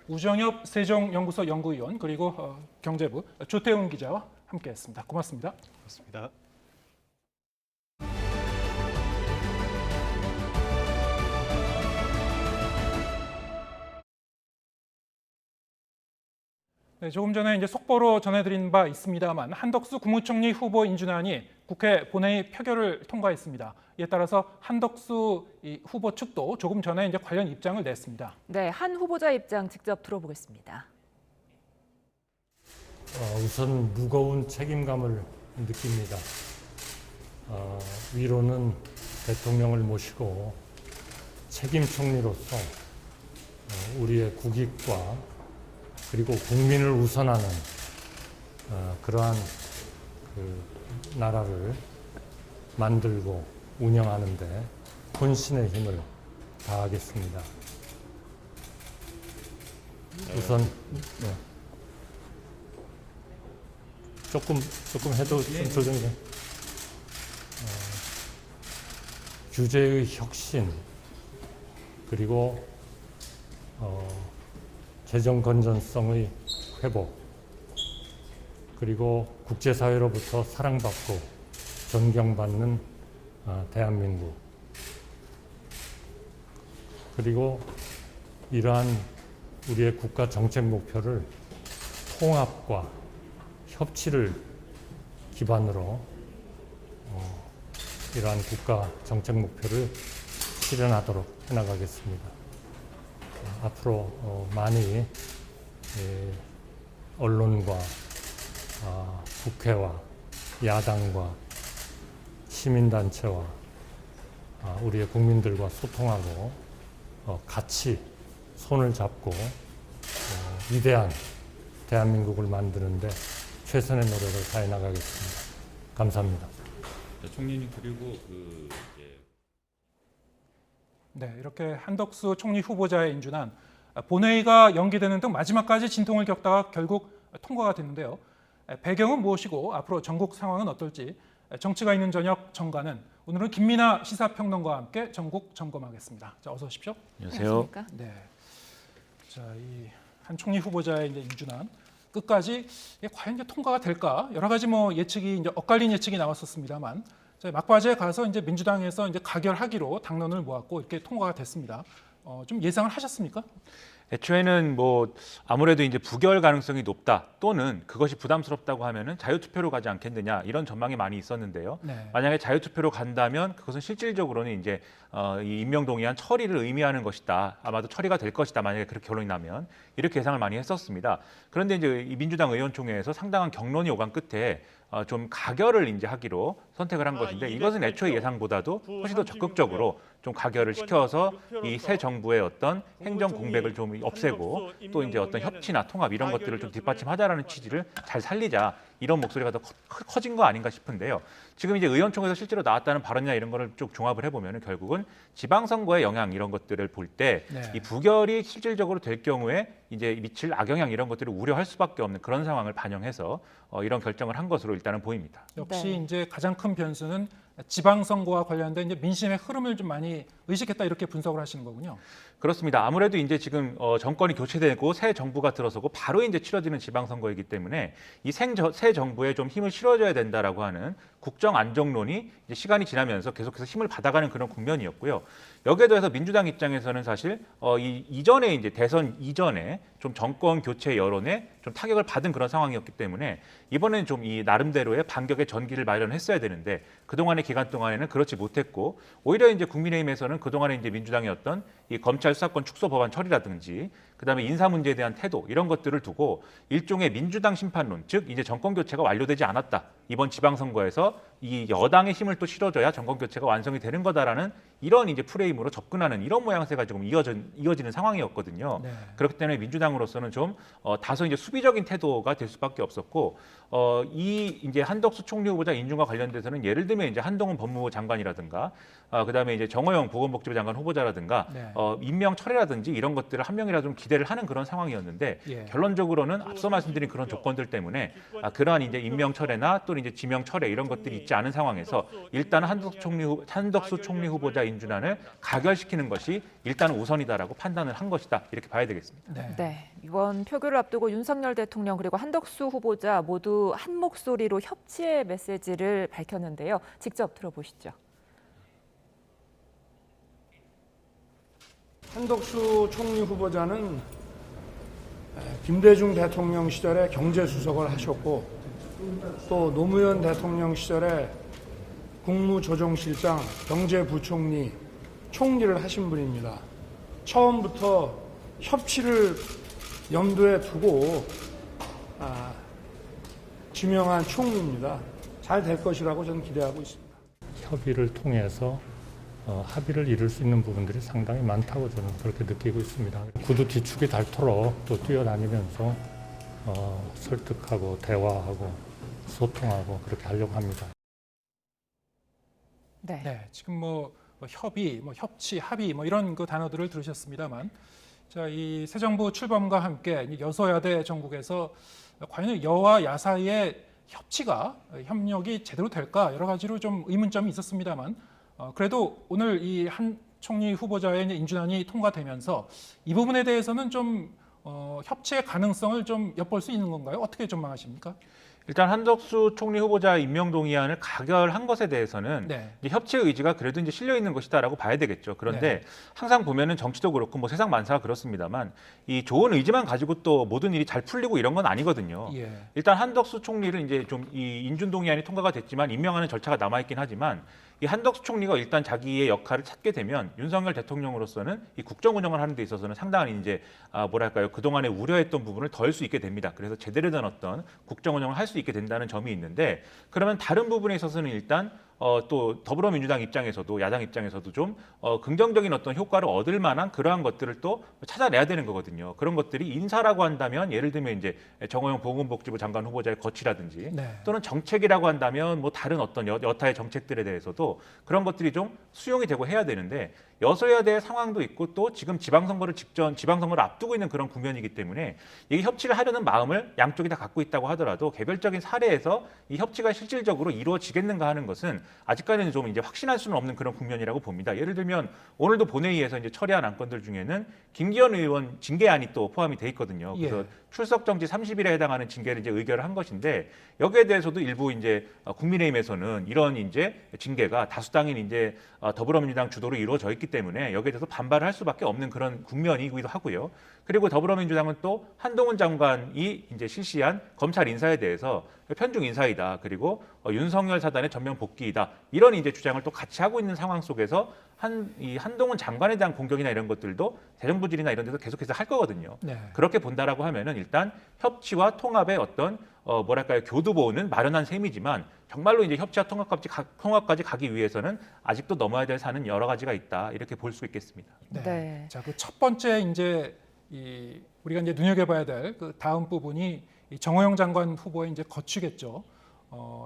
우정엽 세종연구소 연구위원 그리고 경제부 조태훈 기자와 함께했습니다. 고맙습니다. 고맙습니다. 네, 조금 전에 이제 속보로 전해드린 바 있습니다만 한덕수 국무총리 후보 인준안이 국회 본회의 표결을 통과했습니다. 이에 따라서 한덕수 후보 측도 조금 전에 이제 관련 입장을 냈습니다. 네, 한 후보자 입장 직접 들어보겠습니다. 우선 무거운 책임감을 느낍니다. 위로는 대통령을 모시고 책임 총리로서 우리의 국익과 그리고 국민을 우선하는 그러한 그 나라를 만들고 운영하는 데 혼신의 힘을 다하겠습니다. 우선 조금 해도 좀 조정이 돼. 규제의 혁신 그리고 재정 건전성의 회복 그리고 국제사회로부터 사랑받고 존경받는 대한민국 그리고 이러한 우리의 국가 정책 목표를 통합과 협치를 기반으로 이러한 국가 정책 목표를 실현하도록 해나가겠습니다. 앞으로 많이 언론과 국회와 야당과 시민단체와 우리의 국민들과 소통하고 같이 손을 잡고 위대한 대한민국을 만드는데 최선의 노력을 다해 나가겠습니다. 감사합니다. 총리님 그리고 네, 이렇게 한덕수 총리 후보자의 인준안 본회의가 연기되는 등 마지막까지 진통을 겪다가 결국 통과가 됐는데요. 배경은 무엇이고 앞으로 전국 상황은 어떨지 정치가 있는 저녁 정가는 오늘은 김민아 시사평론가와 함께 전국 점검하겠습니다. 자, 어서 오십시오. 안녕하세요. 네, 자, 이 한 총리 후보자의 이제 인준안 끝까지 과연 이제 통과가 될까 여러 가지 뭐 예측이 이제 엇갈린 예측이 나왔었습니다만 막바지에 가서 이제 민주당에서 이제 가결하기로 당론을 모았고 이렇게 통과가 됐습니다. 좀 예상을 하셨습니까? 애초에는 뭐 아무래도 이제 부결 가능성이 높다 또는 그것이 부담스럽다고 하면은 자유투표로 가지 않겠느냐 이런 전망이 많이 있었는데요. 네. 만약에 자유투표로 간다면 그것은 실질적으로는 이제 이 임명동의안 처리를 의미하는 것이다. 아마도 처리가 될 것이다. 만약에 그렇게 결론이 나면 이렇게 예상을 많이 했었습니다. 그런데 이제 이 민주당 의원총회에서 상당한 격론이 오간 끝에 좀 가결을 이제 하기로 선택을 한 것인데 이것은 애초에 예상보다도 훨씬 더 적극적으로 좀 가결을 시켜서 이 새 정부의 어떤 행정 공백을 좀 없애고 또 이제 어떤 협치나 통합 이런 것들을 좀 뒷받침하자라는 취지를 잘 살리자 이런 목소리가 더 커진 거 아닌가 싶은데요. 지금 이제 의원총회에서 실제로 나왔다는 발언이나 이런 거를 쭉 종합을 해보면 결국은 지방선거의 영향 이런 것들을 볼 때 이 부결이 실질적으로 될 경우에 이제 미칠 악영향 이런 것들을 우려할 수밖에 없는 그런 상황을 반영해서 이런 결정을 한 것으로 일단은 보입니다. 역시 이제 가장 큰 변수는 지방선거와 관련된 이제 민심의 흐름을 좀 많이 의식했다 이렇게 분석을 하시는 거군요. 그렇습니다. 아무래도 이제 지금 정권이 교체되고 새 정부가 들어서고 바로 이제 치러지는 지방선거이기 때문에 이 새 정부에 좀 힘을 실어줘야 된다라고 하는 국정 안정론이 이제 시간이 지나면서 계속해서 힘을 받아가는 그런 국면이었고요. 여기에 더해서 민주당 입장에서는 사실 이전에 이제 대선 이전에 좀 정권 교체 여론에 좀 타격을 받은 그런 상황이었기 때문에 이번에는 좀 이 나름대로의 반격의 전기를 마련했어야 되는데 그동안의 기간 동안에는 그렇지 못했고 오히려 이제 국민의힘에서는 그동안에 이제 민주당의 어떤 이 검찰 수사권 축소 법안 처리라든지 그다음에 인사 문제에 대한 태도 이런 것들을 두고 일종의 민주당 심판론, 즉 이제 정권 교체가 완료되지 않았다. 이번 지방선거에서 이 여당의 힘을 또 실어줘야 정권 교체가 완성이 되는 거다라는 이런 이제 프레임으로 접근하는 이런 모양새가 지금 이어지는 상황이었거든요. 네. 그렇기 때문에 민주당으로서는 좀 다소 이제 수비적인 태도가 될 수밖에 없었고 이 이제 한덕수 총리 후보자 인준과 관련돼서는 예를 들면 이제 한동훈 법무부 장관이라든가 그다음에 이제 정호영 보건복지부 장관 후보자라든가 네. 임명 철회라든지 이런 것들을 한 명이라도 좀 기대를 하는 그런 상황이었는데 예. 결론적으로는 앞서 말씀드린 그런 조건들 때문에 그러한 이제 임명 철회나 또는 이제 지명 철회 이런 것들이 있지 않은 상황에서 일단 한덕수 총리 후보자 인준안을 가결시키는 것이 일단 우선이다라고 판단을 한 것이다 이렇게 봐야 되겠습니다. 네, 이번 표결을 앞두고 윤석열 대통령 그리고 한덕수 후보자 모두 한 목소리로 협치의 메시지를 밝혔는데요. 직접 들어보시죠. 한덕수 총리 후보자는 김대중 대통령 시절에 경제수석을 하셨고 또 노무현 대통령 시절에 국무조정실장, 경제부총리, 총리를 하신 분입니다. 처음부터 협치를 염두에 두고 지명한 총리입니다. 잘 될 것이라고 저는 기대하고 있습니다. 협의를 통해서 합의를 이룰 수 있는 부분들이 상당히 많다고 저는 그렇게 느끼고 있습니다. 구두 뒤축이 닳도록 또 뛰어다니면서 설득하고 대화하고 소통하고 그렇게 하려고 합니다. 네, 지금 뭐 협의, 협치, 합의 이런 그 단어들을 들으셨습니다만, 자, 이 새 정부 출범과 함께 여소야대 전국에서 과연 여와 야 사이의 협력이 제대로 될까 여러 가지로 좀 의문점이 있었습니다만, 그래도 오늘 이 한 총리 후보자의 인준안이 통과되면서 이 부분에 대해서는 좀 협치의 가능성을 좀 엿볼 수 있는 건가요? 어떻게 전망하십니까? 일단 한덕수 총리 후보자 임명 동의안을 가결한 것에 대해서는 이제 협치의 의지가 그래도 이제 실려 있는 것이다라고 봐야 되겠죠. 그런데 항상 보면은 정치도 그렇고 뭐 세상 만사가 그렇습니다만 이 좋은 의지만 가지고 또 모든 일이 잘 풀리고 이런 건 아니거든요. 일단 한덕수 총리를 이제 좀 이 인준 동의안이 통과가 됐지만 임명하는 절차가 남아 있긴 하지만 이 한덕수 총리가 일단 자기의 역할을 찾게 되면 윤석열 대통령으로서는 이 국정 운영을 하는 데 있어서는 상당한 이제 뭐랄까요, 그동안에 우려했던 부분을 덜 수 있게 됩니다. 그래서 제대로 된 어떤 국정 운영을 할 수 있게 된다는 점이 있는데, 그러면 다른 부분에 있어서는 일단 또 더불어민주당 입장에서도 야당 입장에서도 좀 긍정적인 어떤 효과를 얻을 만한 그러한 것들을 또 찾아내야 되는 거거든요. 그런 것들이 인사라고 한다면 예를 들면 이제 정호영 보건복지부 장관 후보자의 거취라든지 또는 정책이라고 한다면 뭐 다른 어떤 여타의 정책들에 대해서도 그런 것들이 좀 수용이 되고 해야 되는데, 여소야대의 상황도 있고 또 지금 지방선거를 앞두고 있는 그런 국면이기 때문에 이게 협치를 하려는 마음을 양쪽이 다 갖고 있다고 하더라도 개별적인 사례에서 이 협치가 실질적으로 이루어지겠는가 하는 것은 아직까지는 좀 이제 확신할 수는 없는 그런 국면이라고 봅니다. 예를 들면 오늘도 본회의에서 이제 처리한 안건들 중에는 김기현 의원 징계안이 또 포함이 돼 있거든요. 그래서 출석 정지 30일에 해당하는 징계를 이제 의결을 한 것인데 여기에 대해서도 일부 이제 국민의힘에서는 이런 이제 징계가 다수당인 이제 더불어민주당 주도로 이루어져 있기 때문에 여기에 대해서 반발을 할 수밖에 없는 그런 국면이기도 하고요. 그리고 더불어민주당은 또 한동훈 장관이 이제 실시한 검찰 인사에 대해서 편중 인사이다. 그리고 윤석열 사단의 전면 복귀이다. 이런 이제 주장을 또 같이 하고 있는 상황 속에서 이 한동훈 장관에 대한 공격이나 이런 것들도 대정부질이나 이런 데서 계속해서 할 거거든요. 네. 그렇게 본다라고 하면은 일단 협치와 통합의 어떤 뭐랄까요 교두보는 마련한 셈이지만 정말로 이제 협치와 통합까지 가기 위해서는 아직도 넘어야 될 산은 여러 가지가 있다 이렇게 볼 수 있겠습니다. 네. 네. 자, 그 첫 번째 이제 우리가 이제 눈여겨봐야 될 그 다음 부분이 이 정호영 장관 후보의 이제 거취겠죠.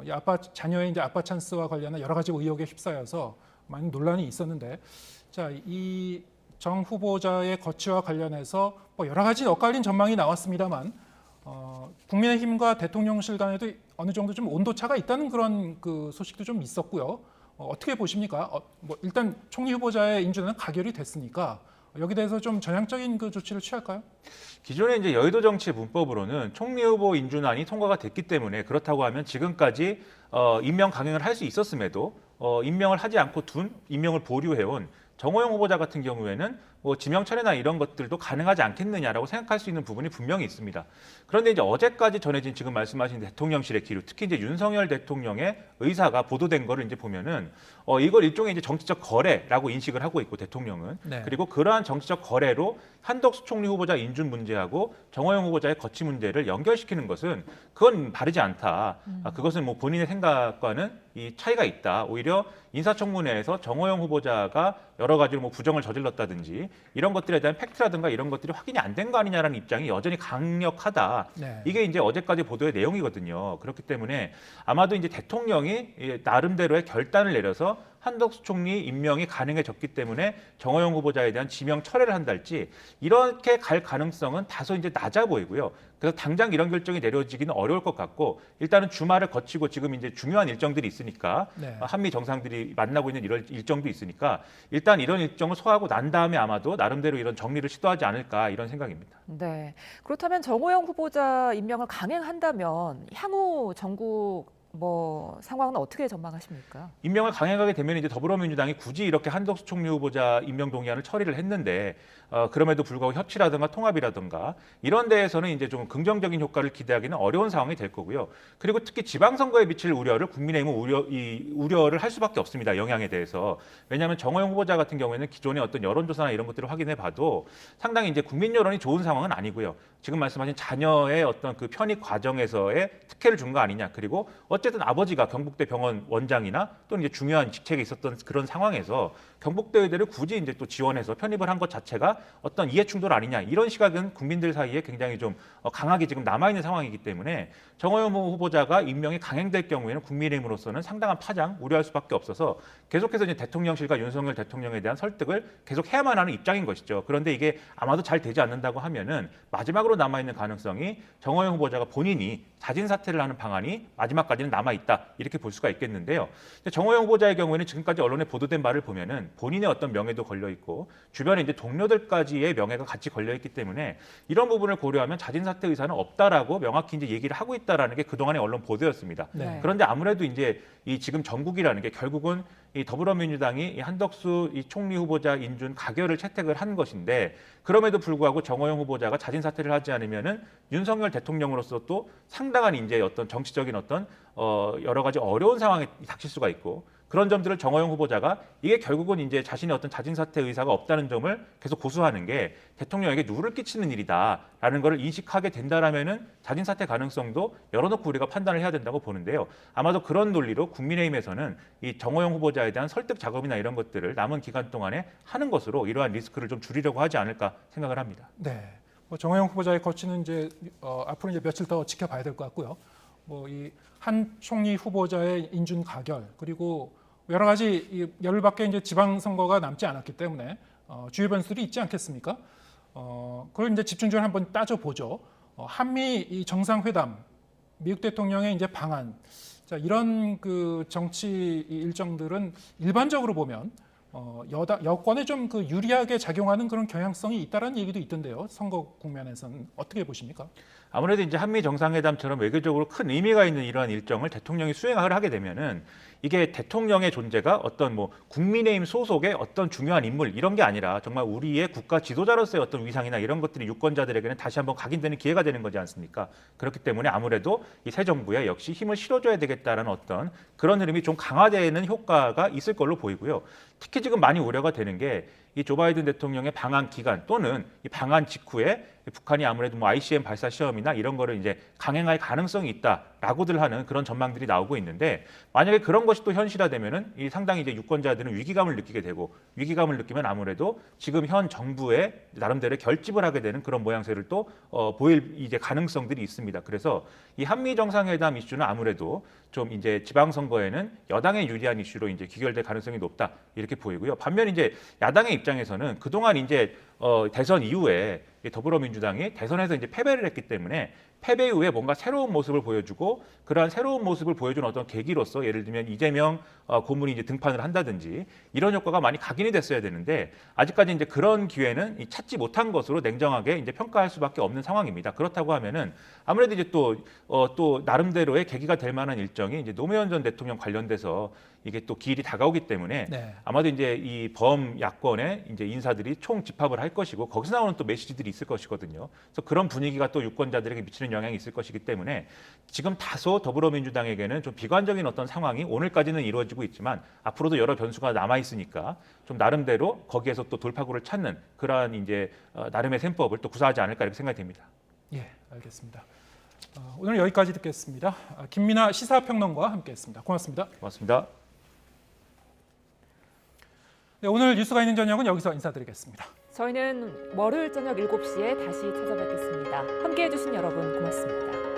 이 자녀의 이제 아빠 찬스와 관련한 여러 가지 의혹에 휩싸여서 많은 논란이 있었는데, 자, 이 정 후보자의 거취와 관련해서 뭐 여러 가지 엇갈린 전망이 나왔습니다만, 국민의힘과 대통령실 간에도 어느 정도 좀 온도차가 있다는 그런 그 소식도 좀 있었고요. 어떻게 보십니까? 뭐 일단 총리 후보자의 인준은 가결이 됐으니까 여기 대해서 좀 전향적인 그 조치를 취할까요? 기존의 이제 여의도 정치 문법으로는 총리 후보 인준안이 통과가 됐기 때문에 그렇다고 하면 지금까지 임명 강행을 할 수 있었음에도 임명을 하지 않고 둔 임명을 보류해온 정호영 후보자 같은 경우에는 뭐 지명 철회나 이런 것들도 가능하지 않겠느냐라고 생각할 수 있는 부분이 분명히 있습니다. 그런데 이제 어제까지 전해진 지금 말씀하신 대통령실의 기류, 특히 이제 윤석열 대통령의 의사가 보도된 거를 이제 보면은 이걸 일종의 이제 정치적 거래라고 인식을 하고 있고 대통령은 네. 그리고 그러한 정치적 거래로 한덕수 총리 후보자 인준 문제하고 정호영 후보자의 거취 문제를 연결시키는 것은 그건 바르지 않다. 그것은 뭐 본인의 생각과는 이 차이가 있다. 오히려 인사청문회에서 정호영 후보자가 여러 가지로 뭐 부정을 저질렀다든지 이런 것들에 대한 팩트라든가 이런 것들이 확인이 안 된 거 아니냐라는 입장이 여전히 강력하다. 네. 이게 이제 어제까지 보도의 내용이거든요. 그렇기 때문에 아마도 이제 대통령이 나름대로의 결단을 내려서 한덕수 총리 임명이 가능해졌기 때문에 정호영 후보자에 대한 지명 철회를 한달지 이렇게 갈 가능성은 다소 이제 낮아 보이고요. 그래서 당장 이런 결정이 내려지기는 어려울 것 같고 일단은 주말을 거치고 지금 이제 중요한 일정들이 있으니까 네. 한미 정상들이 만나고 있는 이런 일정도 있으니까 일단 이런 일정을 소화하고 난 다음에 아마도 나름대로 이런 정리를 시도하지 않을까 이런 생각입니다. 네. 그렇다면 정호영 후보자 임명을 강행한다면 향후 전국 상황은 어떻게 전망하십니까? 임명을 강행하게 되면 이제 더불어민주당이 굳이 이렇게 한덕수 총리 후보자 임명 동의안을 처리를 했는데 그럼에도 불구하고 협치라든가 통합이라든가 이런 데에서는 이제 좀 긍정적인 효과를 기대하기는 어려운 상황이 될 거고요. 그리고 특히 지방선거에 미칠 우려를 국민의힘은 우려를 할 수밖에 없습니다. 영향에 대해서. 왜냐하면 정호영 후보자 같은 경우에는 기존의 어떤 여론조사나 이런 것들을 확인해봐도 상당히 이제 국민 여론이 좋은 상황은 아니고요. 지금 말씀하신 자녀의 어떤 그 편입 과정에서의 특혜를 준 거 아니냐. 그리고 어쨌든 아버지가 경북대 병원 원장이나 또는 이제 중요한 직책에 있었던 그런 상황에서 경북대 의대를 굳이 이제 또 지원해서 편입을 한 것 자체가 어떤 이해 충돌 아니냐 이런 시각은 국민들 사이에 굉장히 좀 강하게 지금 남아 있는 상황이기 때문에 정호영 후보자가 임명이 강행될 경우에는 국민의힘으로서는 상당한 파장 우려할 수밖에 없어서 계속해서 이제 대통령실과 윤석열 대통령에 대한 설득을 계속 해야만 하는 입장인 것이죠. 그런데 이게 아마도 잘 되지 않는다고 하면은 마지막으로 남아 있는 가능성이 정호영 후보자가 본인이 자진 사퇴를 하는 방안이 마지막까지는 남아 있다 이렇게 볼 수가 있겠는데요. 정호영 후보자의 경우에는 지금까지 언론에 보도된 바를 보면은 본인의 어떤 명예도 걸려 있고 주변에 이제 동료들까지의 명예가 같이 걸려 있기 때문에 이런 부분을 고려하면 자진 사퇴 의사는 없다라고 명확히 이제 얘기를 하고 있다라는 게 그동안의 언론 보도였습니다. 네. 그런데 아무래도 이제 이 지금 전국이라는 게 결국은 이 더불어민주당이 이 한덕수 이 총리 후보자 인준 가결을 채택을 한 것인데 그럼에도 불구하고 정호영 후보자가 자진 사퇴를 하지 않으면은 윤석열 대통령으로서 또 상당한 이제 어떤 정치적인 어떤 여러 가지 어려운 상황에 닥칠 수가 있고 그런 점들을 정호영 후보자가 이게 결국은 이제 자신의 어떤 자진 사퇴 의사가 없다는 점을 계속 고수하는 게 대통령에게 누를 끼치는 일이다라는 것을 인식하게 된다라면은 자진 사퇴 가능성도 열어놓고 우리가 판단을 해야 된다고 보는데요. 아마도 그런 논리로 국민의힘에서는 이 정호영 후보자에 대한 설득 작업이나 이런 것들을 남은 기간 동안에 하는 것으로 이러한 리스크를 좀 줄이려고 하지 않을까 생각을 합니다. 네, 정호영 후보자의 거취는 이제 앞으로 이제 며칠 더 지켜봐야 될 것 같고요. 이 한 총리 후보자의 인준 가결 그리고 여러 가지 열흘밖에 이제 지방선거가 남지 않았기 때문에 주요 변수들이 있지 않겠습니까? 그걸 이제 집중적으로 한번 따져보죠. 한미 이 정상회담, 미국 대통령의 이제 방한, 자 이런 그 정치 일정들은 일반적으로 보면 여권에 좀 그 유리하게 작용하는 그런 경향성이 있다라는 얘기도 있던데요. 선거 국면에서는 어떻게 보십니까? 아무래도 이제 한미 정상회담처럼 외교적으로 큰 의미가 있는 이러한 일정을 대통령이 수행을 하게 되면은 이게 대통령의 존재가 어떤 뭐 국민의힘 소속의 어떤 중요한 인물 이런 게 아니라 정말 우리의 국가 지도자로서의 어떤 위상이나 이런 것들이 유권자들에게는 다시 한번 각인되는 기회가 되는 거지 않습니까? 그렇기 때문에 아무래도 이 새 정부에 역시 힘을 실어줘야 되겠다라는 어떤 그런 흐름이 좀 강화되는 효과가 있을 걸로 보이고요. 특히 지금 많이 우려가 되는 게 이 조 바이든 대통령의 방한 기간 또는 이 방한 직후에 북한이 아무래도 뭐 ICBM 발사 시험이나 이런 거를 이제 강행할 가능성이 있다라고들 하는 그런 전망들이 나오고 있는데 만약에 그런 것이 또 현실화되면은 이 상당히 이제 유권자들은 위기감을 느끼게 되고 위기감을 느끼면 아무래도 지금 현 정부의 나름대로 결집을 하게 되는 그런 모양새를 또 보일 이제 가능성들이 있습니다. 그래서 이 한미 정상회담 이슈는 아무래도 좀 이제 지방선거에는 여당에 유리한 이슈로 이제 귀결될 가능성이 높다 이렇게 보이고요. 반면 이제 야당의 입장에서는 그동안 이제 대선 이후에 더불어민주당이 대선에서 이제 패배를 했기 때문에 패배 이후에 뭔가 새로운 모습을 보여주고 그러한 새로운 모습을 보여주는 어떤 계기로서 예를 들면 이재명 고문이 이제 등판을 한다든지 이런 효과가 많이 각인이 됐어야 되는데 아직까지 이제 그런 기회는 찾지 못한 것으로 냉정하게 이제 평가할 수밖에 없는 상황입니다. 그렇다고 하면은 아무래도 이제 또 나름대로의 계기가 될 만한 일정이 이제 노무현 전 대통령 관련돼서 이게 또 기일이 다가오기 때문에 네. 아마도 이제 이 범야권의 이제 인사들이 총 집합을 할 것이고 거기서 나오는 또 메시지들이 있을 것이거든요. 그래서 그런 분위기가 또 유권자들에게 미치는 영향이 있을 것이기 때문에 지금 다소 더불어민주당에게는 좀 비관적인 어떤 상황이 오늘까지는 이루어지고 있지만 앞으로도 여러 변수가 남아 있으니까 좀 나름대로 거기에서 또 돌파구를 찾는 그러한 이제 나름의 셈법을 또 구사하지 않을까 이렇게 생각이 됩니다. 예, 알겠습니다. 오늘 여기까지 듣겠습니다. 김민하 시사평론가와 함께했습니다. 고맙습니다. 고맙습니다. 네, 오늘 뉴스가 있는 저녁은 여기서 인사드리겠습니다. 저희는 월요일 저녁 7시에 다시 찾아뵙겠습니다. 함께해 주신 여러분 고맙습니다.